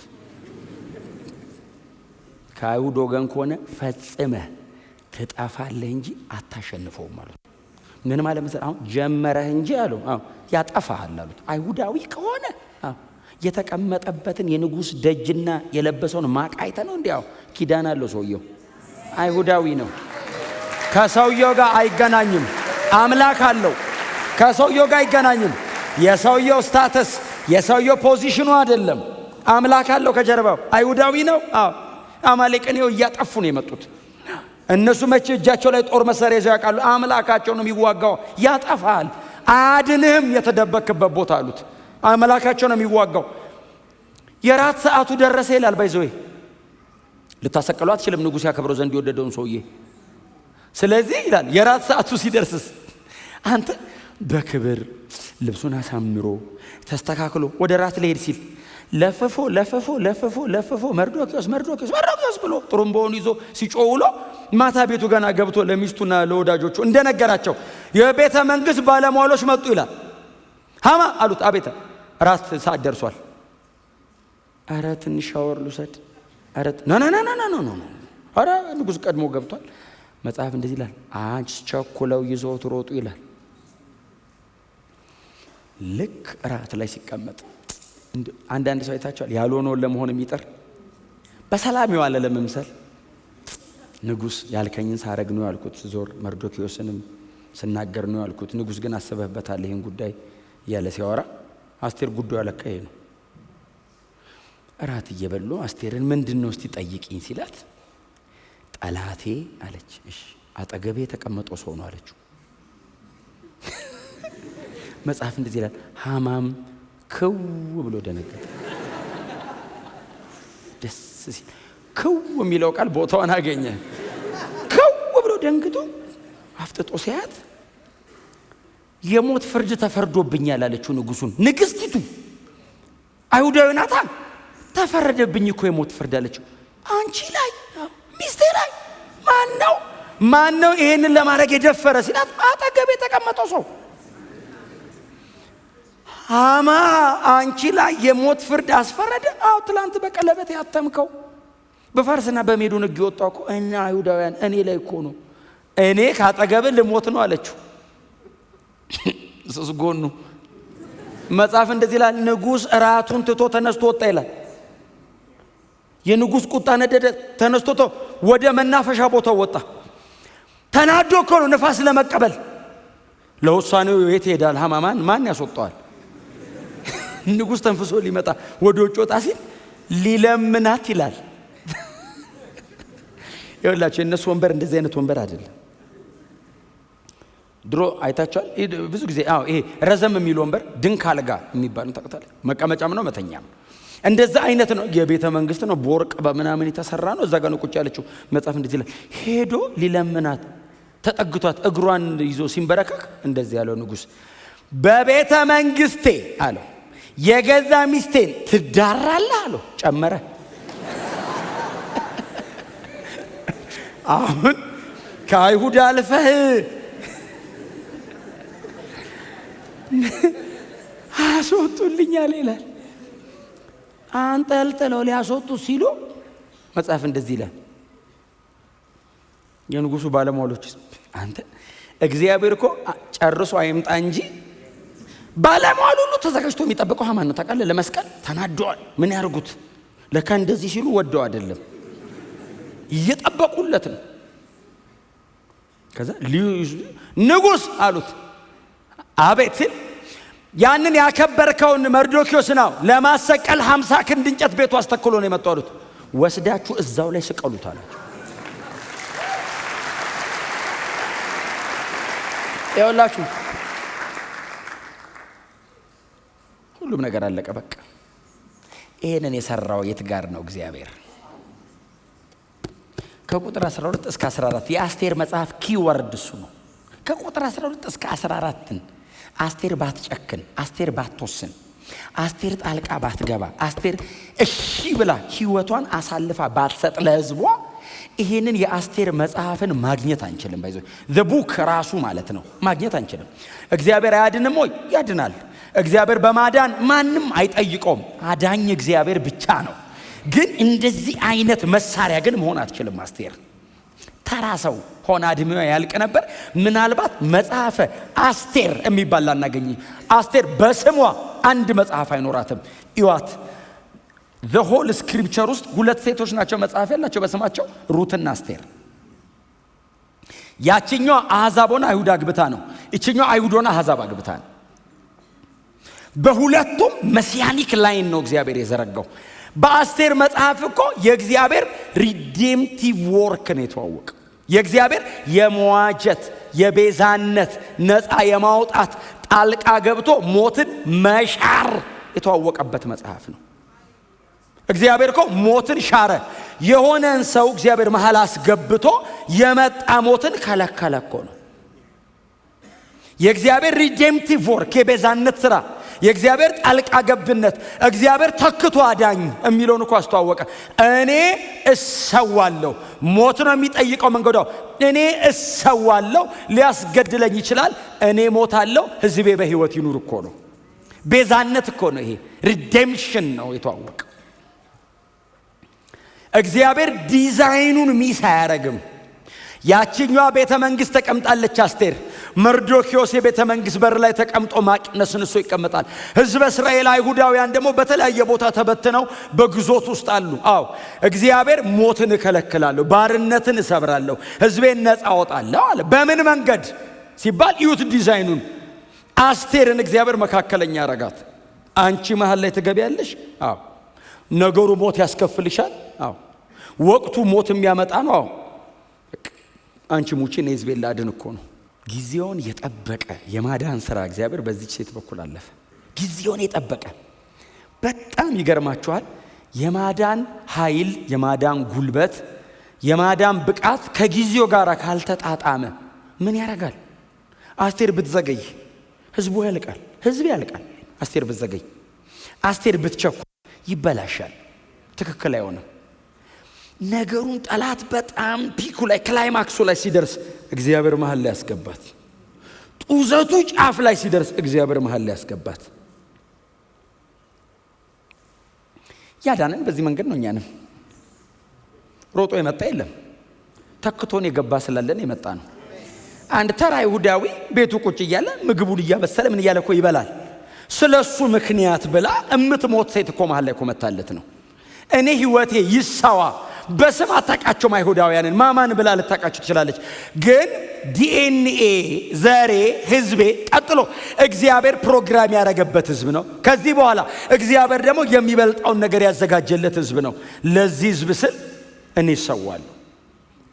A: ከአይሁድ ወገን ከሆነ ፈጽመህ ትጠፋለህ እንጂ አታሸንፈውም አሉት። ምን ማለት መሰለህ? አሁን ጀመረህ እንጂ አሉ ያጠፋሃል አሉት። አይሁዳዊ ከሆነ የተቀመጠበትን የንጉስ ደጅና የለበሰውን ማቃይተ ነው እንዲያው ኪዳን አለው ሰውየው። አይሁዳዊ ነው። ከሰውየው ጋር አይገናኝም። አምላክ አለው። ከሰውየው ጋር አይገናኝም። የሰውየው ስታተስ የሰውየው ፖዚሽኑ አይደለም። አምላክ አለው ከጀርባው። አይሁዳዊ ነው። አማሌቅን እያጠፉ ነው የመጡት። እነሱ መቼ እጃቸው ላይ ጦር መሳሪያ ይዘው ያውቃሉ? አምላካቸው ነው የሚዋጋው። ያጠፋል፣ አያድንህም የተደበክበት ቦታ አሉት። አምላካቸው ነው የሚዋጋው። የራት ሰዓቱ ደረሰ ይላል። ባይዘው ልታሰቀለው አትችልም ንጉሥ ያከብረው ዘንድ የወደደውን ሰውዬ። ስለዚህ ይላል የራት ሰዓቱ ሲደርስስ አንተ በክብር ልብሱን አሳምሮ ተስተካክሎ ወደ ራት ሊሄድ ሲል ለፈፎ መርዶክዮስ ብሎ ጥሩምባውን ይዞ ሲጮህ ውሎ ማታ ቤቱ ገና ገብቶ ለሚስቱና ለወዳጆቹ እንደነገራቸው የቤተ መንግስት ባለሟሎች መጡ ይላል። ሃማ አሉት። አቤት ራት ሰዓት ደርሷል። አረ ትንሽ ሻወር ልውሰድ። አረ ኖ አረ ንጉሥ ቀድሞ ገብቷል። መጽሐፍ እንደዚህ ይላል፣ አስቸኩለው ይዘውት ሮጡ ይላል። ልክ ራት ላይ ሲቀመጥ አንዳንድ ሰው አይታችኋል፣ ያልሆነውን ለመሆን የሚጥር በሰላም ይዋለ ለመምሰል። ንጉሥ ያልከኝን ሳረግ ነው ያልኩት፣ ዞር መርዶክዮስንም ስናገር ነው ያልኩት። ንጉሥ ግን አስበህበታል ይህን ጉዳይ እያለ ሲያወራ አስቴር ጉዳዩ ያለቀ ይሄ ነው። እራት እየበሉ አስቴርን ምንድን ነው እስቲ ጠይቂኝ ሲላት ጠላቴ አለች። እሺ አጠገቤ የተቀመጠው ሰው ነው አለችው። መጽሐፍ እንደዚህ ይላል፣ ሃማም ክው ብሎ ደነገጠ። ደስ ሲል ክው የሚለው ቃል ቦታውን አገኘ። ክው ብሎ ደንግጦ አፍጥጦ ሲያት የሞት ፍርድ ተፈርዶብኛል አለችው ንጉሱን። ንግስቲቱ አይሁዳዊ ናታ። ተፈረደብኝ እኮ የሞት ፍርድ አለችው። አንቺ ላይ ሚስቴ ላይ ማን ነው ይሄንን ለማድረግ የደፈረ ሲላት አጠገብ የተቀመጠው ሰው። ሃማ አንቺ ላይ የሞት ፍርድ አስፈረደ። ትላንት በቀለበት ያተምከው በፋርስና በሜዶን ሕግ የወጣው እኮ እና አይሁዳውያን እኔ ላይ እኮ ነው። እኔ ካጠገብ ልሞት ነው አለችው። እሱስ ጎኑ መጽሐፍ እንደዚህ ይላል፣ ንጉሥ እራቱን ትቶ ተነስቶ ወጣ ይላል። የንጉሥ ቁጣ ነደደ። ተነስቶ ወደ መናፈሻ ቦታው ወጣ። ተናዶ እኮ ነው ነፋስ ለመቀበል። ለውሳኔው የት ይሄዳል? ሃማማን ማን ያስወጣዋል? ንጉሥ ተንፍሶ ሊመጣ ወደ ውጭ ወጣ ሲል ሊለምናት ይላል። ይኸውላችሁ የእነሱ ወንበር እንደዚህ አይነት ወንበር አይደለም። ድሮ አይታችኋል ብዙ ጊዜ ይሄ ረዘም የሚል ወንበር ድንክ አልጋ የሚባለው ታውቃለህ። መቀመጫም ነው መተኛም እንደዛ አይነት ነው። የቤተ መንግስት ነው በወርቅ በመናምን የተሰራ ነው። እዛ ጋር ነው ቁጭ ያለችው። መጽሐፍ እንደዚህ ይላል። ሄዶ ሊለምናት ተጠግቷት እግሯን ይዞ ሲንበረከክ እንደዚህ ያለው ንጉስ በቤተ መንግስቴ አለው የገዛ ሚስቴን ትዳራለህ አለው። ጨመረ። አሁን ከአይሁድ አልፈህ አስወጡልኛል ይላል። አንጠልጥለው ሊያስወጡ ሲሉ መጽሐፍ እንደዚህ ይላል። የንጉሱ ባለሟሎች አንተ እግዚአብሔር እኮ ጨርሶ አይምጣ እንጂ ባለሟሉ ሁሉ ተዘጋጅቶ የሚጠብቀው ሃማን ነው ታውቃለህ። ለመስቀል ተናደዋል። ምን ያርጉት? ለካ እንደዚህ ሲሉ ወደው አይደለም እየጠበቁለት ነው። ከዛ ንጉስ አሉት። አቤት ሲል ያንን ያከበርከውን መርዶክዮስ ነው ለማሰቀል 50 ክንድ እንጨት ቤቱ አስተክሎ ነው የመጣው አሉት። ወስዳችሁ እዛው ላይ ስቀሉት አላቸው። ይኸውላችሁ ሁሉም ነገር አለቀ በቃ። ይሄንን የሰራው የት ጋር ነው? እግዚአብሔር። ከቁጥር 12 እስከ 14 የአስቴር መጽሐፍ ኪወርድ እሱ ነው። ከቁጥር 12 እስከ 14 አስቴር ባትጨክን፣ አስቴር ባትወስን፣ አስቴር ጣልቃ ባትገባ፣ አስቴር እሺ ብላ ህይወቷን አሳልፋ ባትሰጥ ለህዝቧ ይሄንን የአስቴር መጽሐፍን ማግኘት አንችልም። ባይዘው the book ራሱ ማለት ነው ማግኘት አንችልም። እግዚአብሔር አያድንም ወይ? ያድናል። እግዚአብሔር በማዳን ማንም አይጠይቀውም። አዳኝ እግዚአብሔር ብቻ ነው። ግን እንደዚህ አይነት መሳሪያ ግን መሆን አትችልም አስቴር። ተራ ሰው ሆና እድሜዋ ያልቅ ነበር። ምናልባት መጽሐፈ አስቴር የሚባል ላናገኝ። አስቴር በስሟ አንድ መጽሐፍ አይኖራትም። ይዋት the whole scripture ውስጥ ሁለት ሴቶች ናቸው መጽሐፍ ያላቸው በስማቸው ሩትና አስቴር። ያቺኛው አሕዛብ ሆና አይሁድ አግብታ ነው። እቺኛው አይሁድ ሆና አሕዛብ አግብታ ነው። በሁለቱም መሲያኒክ ላይን ነው እግዚአብሔር የዘረጋው። በአስቴር መጽሐፍ እኮ የእግዚአብሔር ሪዴምቲቭ ወርክ ነው የተዋወቀ። የእግዚአብሔር የመዋጀት የቤዛነት ነፃ የማውጣት ጣልቃ ገብቶ ሞትን መሻር የተዋወቀበት መጽሐፍ ነው። እግዚአብሔር እኮ ሞትን ሻረ። የሆነን ሰው እግዚአብሔር መሃል አስገብቶ የመጣ ሞትን ከለከለ እኮ ነው። የእግዚአብሔር ሪዴምቲቭ ወርክ የቤዛነት ስራ፣ የእግዚአብሔር ጣልቃ ገብነት፣ እግዚአብሔር ተክቶ አዳኝ የሚለውን እኮ አስተዋወቀ። እኔ እሰዋለሁ። ሞት ነው የሚጠይቀው መንገዷ። እኔ እሰዋለሁ። ሊያስገድለኝ ይችላል። እኔ ሞታለሁ፣ ህዝቤ በህይወት ይኑር እኮ ነው። ቤዛነት እኮ ነው። ይሄ ሪዴምሽን ነው የተዋወቀ። እግዚአብሔር ዲዛይኑን ሚስ አያረግም። ያቺኛዋ ቤተ መንግስት ተቀምጣለች አስቴር። መርዶክዮስ የቤተ መንግስት በር ላይ ተቀምጦ ማቅ ነስንሶ ይቀመጣል። ህዝበ እስራኤል አይሁዳውያን ደግሞ በተለያየ ቦታ ተበትነው በግዞት ውስጥ አሉ። አዎ እግዚአብሔር ሞትን እከለክላለሁ፣ ባርነትን እሰብራለሁ፣ ህዝቤን ነፃ አወጣለሁ አለ። በምን መንገድ ሲባል እዩት ዲዛይኑን። አስቴርን እግዚአብሔር መካከለኛ አረጋት። አንቺ መሃል ላይ ትገቢያለሽ። አዎ ነገሩ ሞት ያስከፍልሻል። አዎ ወቅቱ ሞት የሚያመጣ ነው። አዎ አንቺ ሙቺ ነው ህዝቤን ላድን እኮ ነው። ጊዜውን የጠበቀ የማዳን ስራ እግዚአብሔር በዚች ሴት በኩል አለፈ። ጊዜውን የጠበቀ በጣም ይገርማችኋል። የማዳን ኃይል፣ የማዳን ጉልበት፣ የማዳን ብቃት ከጊዜው ጋር ካልተጣጣመ ምን ያደርጋል? አስቴር ብትዘገይ ህዝቡ ያልቃል፣ ህዝብ ያልቃል። አስቴር ብትዘገይ፣ አስቴር ብትቸኩል ይበላሻል፣ ትክክል አይሆንም። ነገሩን ጠላት በጣም ፒኩ ላይ ክላይማክሱ ላይ ሲደርስ እግዚአብሔር መሃል ላይ ያስገባት። ጡዘቱ ጫፍ ላይ ሲደርስ እግዚአብሔር መሃል ላይ ያስገባት። ያዳነን በዚህ መንገድ ነው። እኛንም ሮጦ የመጣ የለም፣ ተክቶን የገባ ስላለን የመጣ ነው። አንድ ተራ ይሁዳዊ ቤቱ ቁጭ እያለ ምግቡን እያበሰለ ምን እያለ እኮ ይበላል። ስለሱ ምክንያት ብላ እምትሞት ሴት እኮ መሃል ላይ እኮ መታለት ነው። እኔ ህይወቴ ይሳዋ በስም አታውቃቸውም አይሁዳውያንን። ማማን ብላ ልታውቃቸው ትችላለች። ግን ዲኤንኤ ዘሬ ህዝቤ ቀጥሎ እግዚአብሔር ፕሮግራም ያደረገበት ህዝብ ነው። ከዚህ በኋላ እግዚአብሔር ደግሞ የሚበልጣውን ነገር ያዘጋጀለት ህዝብ ነው። ለዚህ ህዝብ ስል እኔ እሰዋለሁ።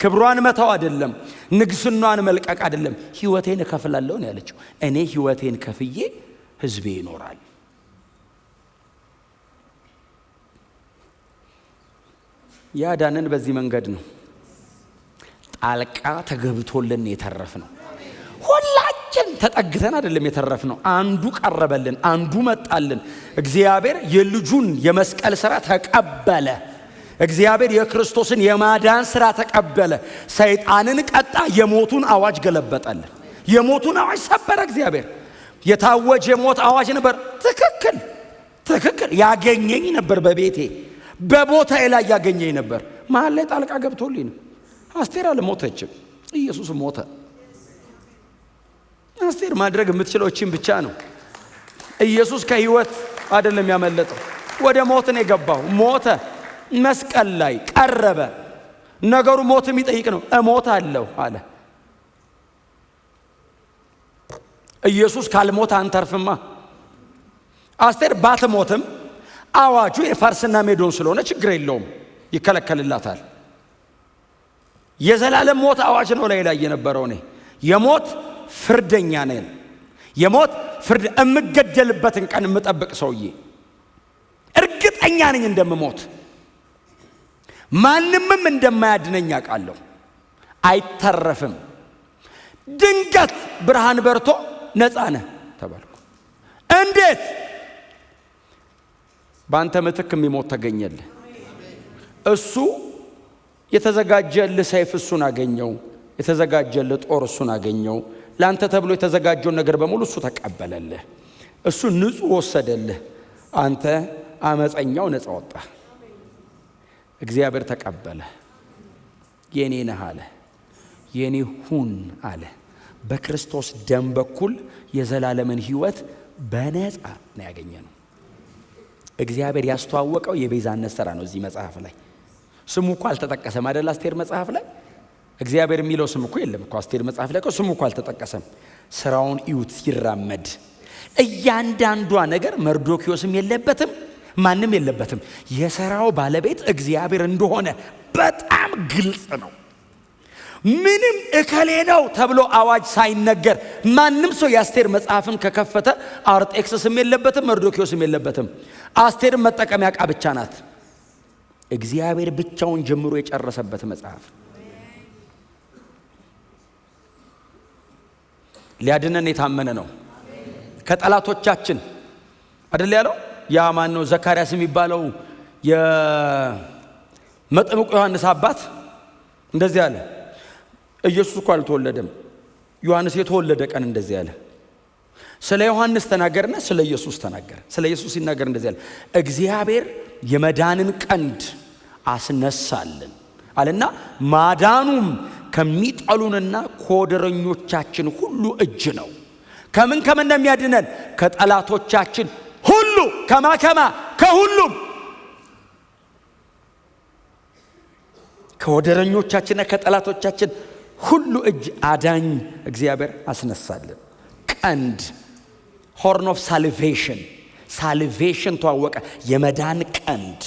A: ክብሯን መተው አይደለም፣ ንግስናዋን መልቀቅ አይደለም። ሕይወቴን እከፍላለሁ ነው ያለችው። እኔ ሕይወቴን ከፍዬ ሕዝቤ ይኖራል። ያዳነን በዚህ መንገድ ነው። ጣልቃ ተገብቶልን የተረፍነው። ሁላችን ተጠግተን አይደለም የተረፍነው። አንዱ ቀረበልን፣ አንዱ መጣልን። እግዚአብሔር የልጁን የመስቀል ሥራ ተቀበለ። እግዚአብሔር የክርስቶስን የማዳን ሥራ ተቀበለ። ሰይጣንን ቀጣ፣ የሞቱን አዋጅ ገለበጠልን። የሞቱን አዋጅ ሰበረ። እግዚአብሔር የታወጀ የሞት አዋጅ ነበር። ትክክል ያገኘኝ ነበር። በቤቴ በቦታዬ ላይ ያገኘኝ ነበር። መሀል ላይ ጣልቃ ገብቶልኝ ነው። አስቴር አልሞተችም፣ ኢየሱስ ሞተ። አስቴር ማድረግ የምትችለው እቺን ብቻ ነው። ኢየሱስ ከሕይወት አይደለም ያመለጠው፣ ወደ ሞት ነው የገባው። ሞተ፣ መስቀል ላይ ቀረበ። ነገሩ ሞት የሚጠይቅ ነው። እሞታለሁ አለ። ኢየሱስ ካልሞተ አንተርፍማ። አስቴር ባትሞትም አዋጁ የፋርስና ሜዶን ስለሆነ ችግር የለውም፣ ይከለከልላታል። የዘላለም ሞት አዋጅ ነው ላይ የነበረው። እኔ የሞት ፍርደኛ ነኝ። የሞት ፍርድ እምገደልበትን ቀን የምጠብቅ ሰውዬ እርግጠኛ ነኝ እንደምሞት። ማንምም እንደማያድነኝ አውቃለሁ። አይተረፍም። ድንገት ብርሃን በርቶ ነፃ ነህ ተባልኩ። እንዴት? በአንተ ምትክ የሚሞት ተገኘልህ። እሱ የተዘጋጀልህ ሰይፍ እሱን አገኘው። የተዘጋጀልህ ጦር እሱን አገኘው። ለአንተ ተብሎ የተዘጋጀውን ነገር በሙሉ እሱ ተቀበለልህ። እሱ ንጹሕ ወሰደልህ። አንተ አመፀኛው ነፃ ወጣ። እግዚአብሔር ተቀበለ። የኔ ነህ አለ። የኔ ሁን አለ። በክርስቶስ ደም በኩል የዘላለምን ሕይወት በነፃ ነው ያገኘነው። እግዚአብሔር ያስተዋወቀው የቤዛነት ሥራ ነው። እዚህ መጽሐፍ ላይ ስሙ እኮ አልተጠቀሰም አይደል? አስቴር መጽሐፍ ላይ እግዚአብሔር የሚለው ስም እኮ የለም እኮ። አስቴር መጽሐፍ ላይ ስሙ እኮ አልተጠቀሰም። ሥራውን እዩት ሲራመድ። እያንዳንዷ ነገር መርዶክዮስም የለበትም፣ ማንም የለበትም። የሥራው ባለቤት እግዚአብሔር እንደሆነ በጣም ግልጽ ነው። ምንም እከሌ ነው ተብሎ አዋጅ ሳይነገር ማንም ሰው የአስቴር መጽሐፍን ከከፈተ አርጤክስስም የለበትም፣ መርዶክዮስም የለበትም። አስቴርን መጠቀሚያ ዕቃ ብቻ ናት። እግዚአብሔር ብቻውን ጀምሮ የጨረሰበት መጽሐፍ። ሊያድነን የታመነ ነው ከጠላቶቻችን አይደል ያለው? ያ ማን ነው? ዘካርያስ የሚባለው የመጥምቁ ዮሐንስ አባት እንደዚህ አለ። ኢየሱስ እኮ አልተወለደም። ዮሐንስ የተወለደ ቀን እንደዚህ አለ። ስለ ዮሐንስ ተናገርና ስለ ኢየሱስ ተናገረ። ስለ ኢየሱስ ሲናገር እንደዚህ አለ። እግዚአብሔር የመዳንን ቀንድ አስነሳልን አለና ማዳኑም ከሚጠሉንና ከወደረኞቻችን ሁሉ እጅ ነው። ከምን እንደሚያድነን? ከጠላቶቻችን ሁሉ። ከማ ከሁሉም ከወደረኞቻችንና ከጠላቶቻችን ሁሉ እጅ አዳኝ እግዚአብሔር አስነሳልን። ቀንድ ሆርን ኦፍ ሳልቬሽን ተዋወቀ። የመዳን ቀንድ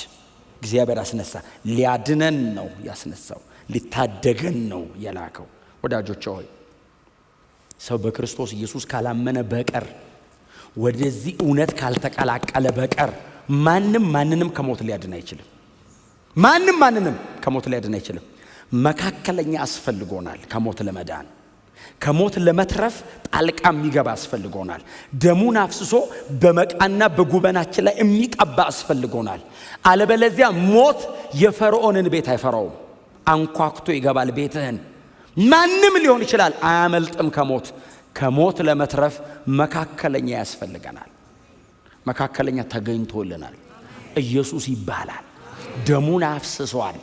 A: እግዚአብሔር አስነሳ። ሊያድነን ነው ያስነሳው፣ ሊታደገን ነው የላከው። ወዳጆች ሆይ ሰው በክርስቶስ ኢየሱስ ካላመነ በቀር ወደዚህ እውነት ካልተቀላቀለ በቀር ማንንም ከሞት ሊያድን አይችልም። ማንንም ከሞት ሊያድን አይችልም። መካከለኛ አስፈልጎናል። ከሞት ለመዳን ከሞት ለመትረፍ ጣልቃ የሚገባ አስፈልጎናል። ደሙን አፍስሶ በመቃና በጉበናችን ላይ የሚቀባ አስፈልጎናል። አለበለዚያ ሞት የፈርዖንን ቤት አይፈራውም። አንኳኩቶ ይገባል ቤትህን። ማንም ሊሆን ይችላል፣ አያመልጥም ከሞት። ከሞት ለመትረፍ መካከለኛ ያስፈልገናል። መካከለኛ ተገኝቶልናል። ኢየሱስ ይባላል። ደሙን አፍስሷል።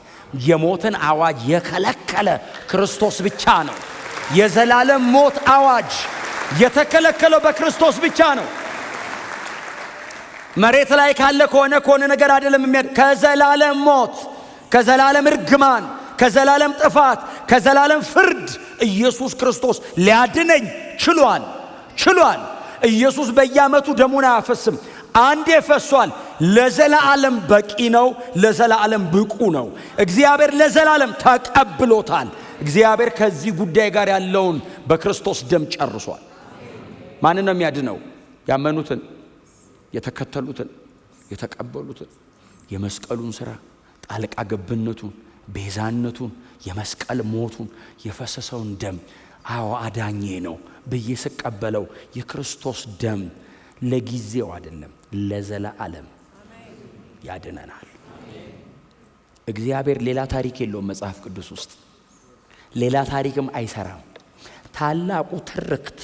A: የሞትን አዋጅ የከለከለ ክርስቶስ ብቻ ነው። የዘላለም ሞት አዋጅ የተከለከለው በክርስቶስ ብቻ ነው። መሬት ላይ ካለ ከሆነ ነገር አይደለም። ከዘላለም ሞት፣ ከዘላለም እርግማን፣ ከዘላለም ጥፋት፣ ከዘላለም ፍርድ ኢየሱስ ክርስቶስ ሊያድነኝ ችሏል። ኢየሱስ በየዓመቱ ደሙን አያፈስም። አንዴ ፈሷል። ለዘላለም በቂ ነው። ለዘላለም ብቁ ነው። እግዚአብሔር ለዘላለም ተቀብሎታል። እግዚአብሔር ከዚህ ጉዳይ ጋር ያለውን በክርስቶስ ደም ጨርሷል። ማንን ነው የሚያድነው? ያመኑትን፣ የተከተሉትን፣ የተቀበሉትን። የመስቀሉን ሥራ፣ ጣልቃ ገብነቱን፣ ቤዛነቱን፣ የመስቀል ሞቱን፣ የፈሰሰውን ደም አዎ አዳኜ ነው ብዬ ስቀበለው የክርስቶስ ደም ለጊዜው አይደለም ለዘላለም ያድነናል። እግዚአብሔር ሌላ ታሪክ የለውም መጽሐፍ ቅዱስ ውስጥ ሌላ ታሪክም አይሰራም። ታላቁ ትርክት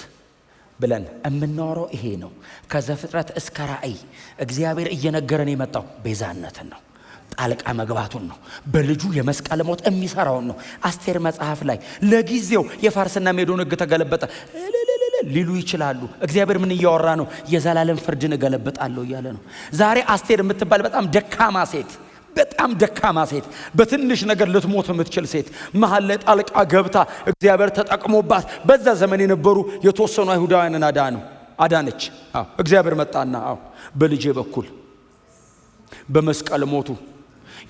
A: ብለን የምናወራው ይሄ ነው። ከዘፍጥረት እስከ ራእይ እግዚአብሔር እየነገረን የመጣው ቤዛነትን ነው፣ ጣልቃ መግባቱን ነው፣ በልጁ የመስቀል ሞት የሚሰራውን ነው። አስቴር መጽሐፍ ላይ ለጊዜው የፋርስና ሜዶን ሕግ ተገለበጠ ሊሉ ይችላሉ። እግዚአብሔር ምን እያወራ ነው? የዘላለም ፍርድን እገለብጣለሁ እያለ ነው። ዛሬ አስቴር የምትባል በጣም ደካማ ሴት በትንሽ ነገር ልትሞት የምትችል ሴት መሃል ላይ ጣልቃ ገብታ እግዚአብሔር ተጠቅሞባት በዛ ዘመን የነበሩ የተወሰኑ አይሁዳውያንን አዳነች። እግዚአብሔር መጣና በልጄ በኩል በመስቀል ሞቱ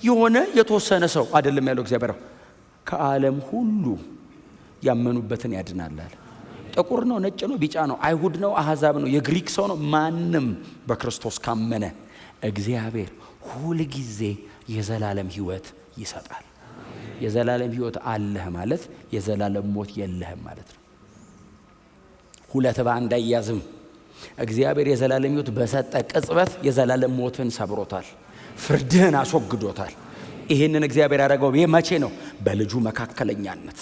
A: የሆነ የተወሰነ ሰው አይደለም ያለው እግዚአብሔር፣ ከዓለም ሁሉ ያመኑበትን ያድናል። ጥቁር ነው፣ ነጭ ነው፣ ቢጫ ነው፣ አይሁድ ነው፣ አሕዛብ ነው፣ የግሪክ ሰው ነው፣ ማንም በክርስቶስ ካመነ እግዚአብሔር ሁል ጊዜ የዘላለም ሕይወት ይሰጣል። የዘላለም ሕይወት አለህ ማለት የዘላለም ሞት የለህም ማለት ነው። ሁለት በአንድ አያዝም። እግዚአብሔር የዘላለም ሕይወት በሰጠ ቅጽበት የዘላለም ሞትን ሰብሮታል፣ ፍርድህን አስወግዶታል። ይህንን እግዚአብሔር ያደረገው መቼ ነው? በልጁ መካከለኛነት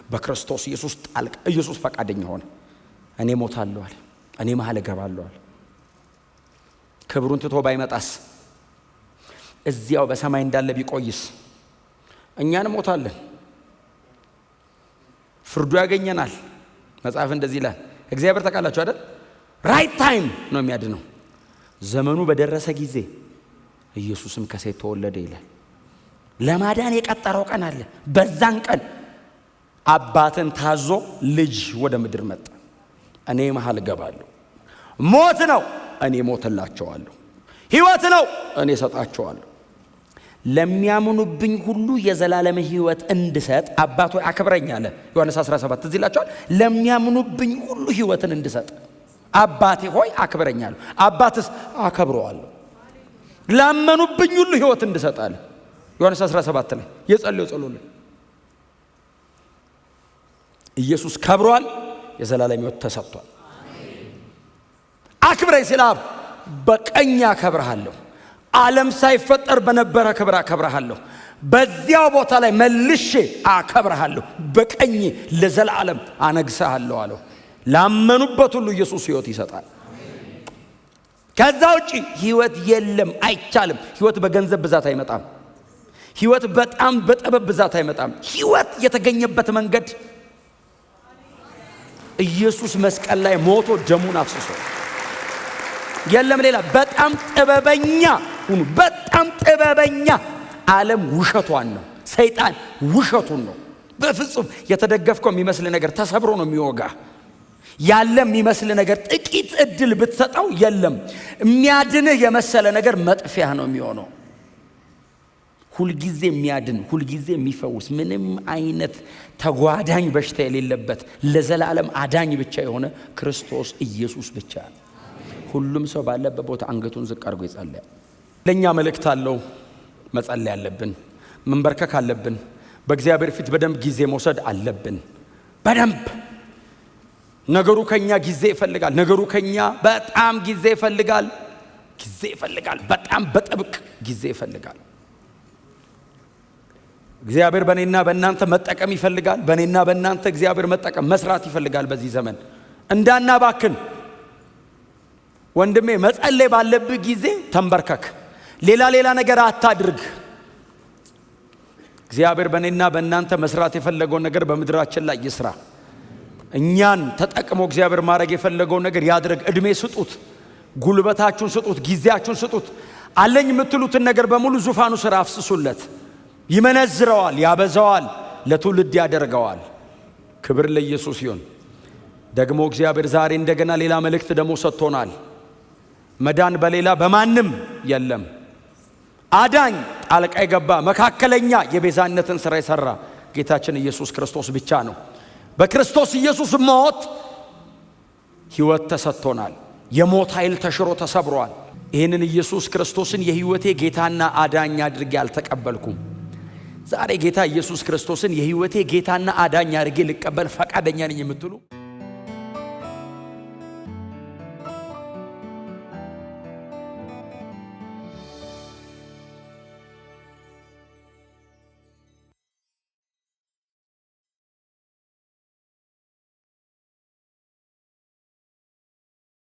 A: በክርስቶስ ኢየሱስ ፈቃደኛ ሆነ። እኔ ሞታለሁ፣ እኔ መሃል እገባለሁ። ክብሩን ትቶ ባይመጣስ? እዚያው በሰማይ እንዳለ ቢቆይስ? እኛን ሞታለን፣ ፍርዱ ያገኘናል። መጽሐፍ እንደዚህ ይላል። እግዚአብሔር ተቃላችሁ አይደል? ራይት ታይም ነው የሚያድነው። ዘመኑ በደረሰ ጊዜ ኢየሱስም ከሴት ተወለደ ይላል። ለማዳን የቀጠረው ቀን አለ። በዛን ቀን አባትን ታዞ ልጅ ወደ ምድር መጣ። እኔ መሃል እገባለሁ። ሞት ነው፣ እኔ ሞትላቸዋለሁ። ሕይወት ነው፣ እኔ ሰጣቸዋለሁ። ለሚያምኑብኝ ሁሉ የዘላለም ሕይወት እንድሰጥ አባቶ አክብረኝ አለ ዮሐንስ 17 እዚህ ይላቸዋል። ለሚያምኑብኝ ሁሉ ሕይወትን እንድሰጥ አባቴ ሆይ አክብረኛለሁ። አባትስ አከብረዋለሁ። ላመኑብኝ ሁሉ ሕይወት እንድሰጣለ ዮሐንስ 17 ላይ የጸለየው ጸሎት ኢየሱስ ከብሯል፣ የዘላለም ሕይወት ተሰጥቷል። አክብረኝ ሲል አብ በቀኝ አከብርሃለሁ፣ ዓለም ሳይፈጠር በነበረ ክብር አከብርሃለሁ፣ በዚያው ቦታ ላይ መልሼ አከብርሃለሁ፣ በቀኝ ለዘላለም አነግስሃለሁ አለው። ላመኑበት ሁሉ ኢየሱስ ሕይወት ይሰጣል። ከዛ ውጪ ሕይወት የለም፣ አይቻልም። ሕይወት በገንዘብ ብዛት አይመጣም። ሕይወት በጣም በጥበብ ብዛት አይመጣም። ሕይወት የተገኘበት መንገድ ኢየሱስ መስቀል ላይ ሞቶ ደሙን አፍስሶ የለም ሌላ። በጣም ጥበበኛ ሁኑ፣ በጣም ጥበበኛ። ዓለም ውሸቷን ነው፣ ሰይጣን ውሸቱን ነው። በፍጹም የተደገፍከው የሚመስል ነገር ተሰብሮ ነው የሚወጋ። ያለ የሚመስል ነገር ጥቂት እድል ብትሰጠው የለም። የሚያድንህ የመሰለ ነገር መጥፊያ ነው የሚሆነው። ሁልጊዜ የሚያድን፣ ሁልጊዜ የሚፈውስ፣ ምንም አይነት ተጓዳኝ በሽታ የሌለበት ለዘላለም አዳኝ ብቻ የሆነ ክርስቶስ ኢየሱስ ብቻ ነው። ሁሉም ሰው ባለበት ቦታ አንገቱን ዝቅ አድርጎ ይጸልያል። ለኛ መልእክት አለው። መጸለይ አለብን፣ መንበርከክ አለብን፣ በእግዚአብሔር ፊት በደንብ ጊዜ መውሰድ አለብን። በደንብ ነገሩ ከኛ ጊዜ ይፈልጋል። ነገሩ ከኛ በጣም ጊዜ ይፈልጋል። በጣም በጥብቅ ጊዜ ይፈልጋል። እግዚአብሔር በእኔና በእናንተ መጠቀም ይፈልጋል። በእኔና በእናንተ እግዚአብሔር መጠቀም መስራት ይፈልጋል። በዚህ ዘመን እንዳናባክን ወንድሜ፣ መጸለይ ባለብህ ጊዜ ተንበርከክ። ሌላ ነገር አታድርግ። እግዚአብሔር በእኔና በእናንተ መስራት የፈለገውን ነገር በምድራችን ላይ ይስራ። እኛን ተጠቅሞ እግዚአብሔር ማድረግ የፈለገውን ነገር ያድርግ። እድሜ ስጡት፣ ጉልበታችሁን ስጡት፣ ጊዜያችሁን ስጡት። አለኝ የምትሉትን ነገር በሙሉ ዙፋኑ ስራ አፍስሱለት። ይመነዝረዋል፣ ያበዛዋል፣ ለትውልድ ያደርገዋል። ክብር ለኢየሱስ ይሁን። ደግሞ እግዚአብሔር ዛሬ እንደገና ሌላ መልእክት ደግሞ ሰጥቶናል። መዳን በሌላ በማንም የለም። አዳኝ ጣልቃ የገባ መካከለኛ የቤዛነትን ስራ የሰራ ጌታችን ኢየሱስ ክርስቶስ ብቻ ነው። በክርስቶስ ኢየሱስ ሞት ሕይወት ተሰጥቶናል። የሞት ኃይል ተሽሮ ተሰብሯል። ይህንን ኢየሱስ ክርስቶስን የሕይወቴ ጌታና አዳኝ አድርጌ አልተቀበልኩም። ዛሬ ጌታ ኢየሱስ ክርስቶስን የሕይወቴ ጌታና አዳኝ አድርጌ ልቀበል ፈቃደኛ ነኝ የምትሉ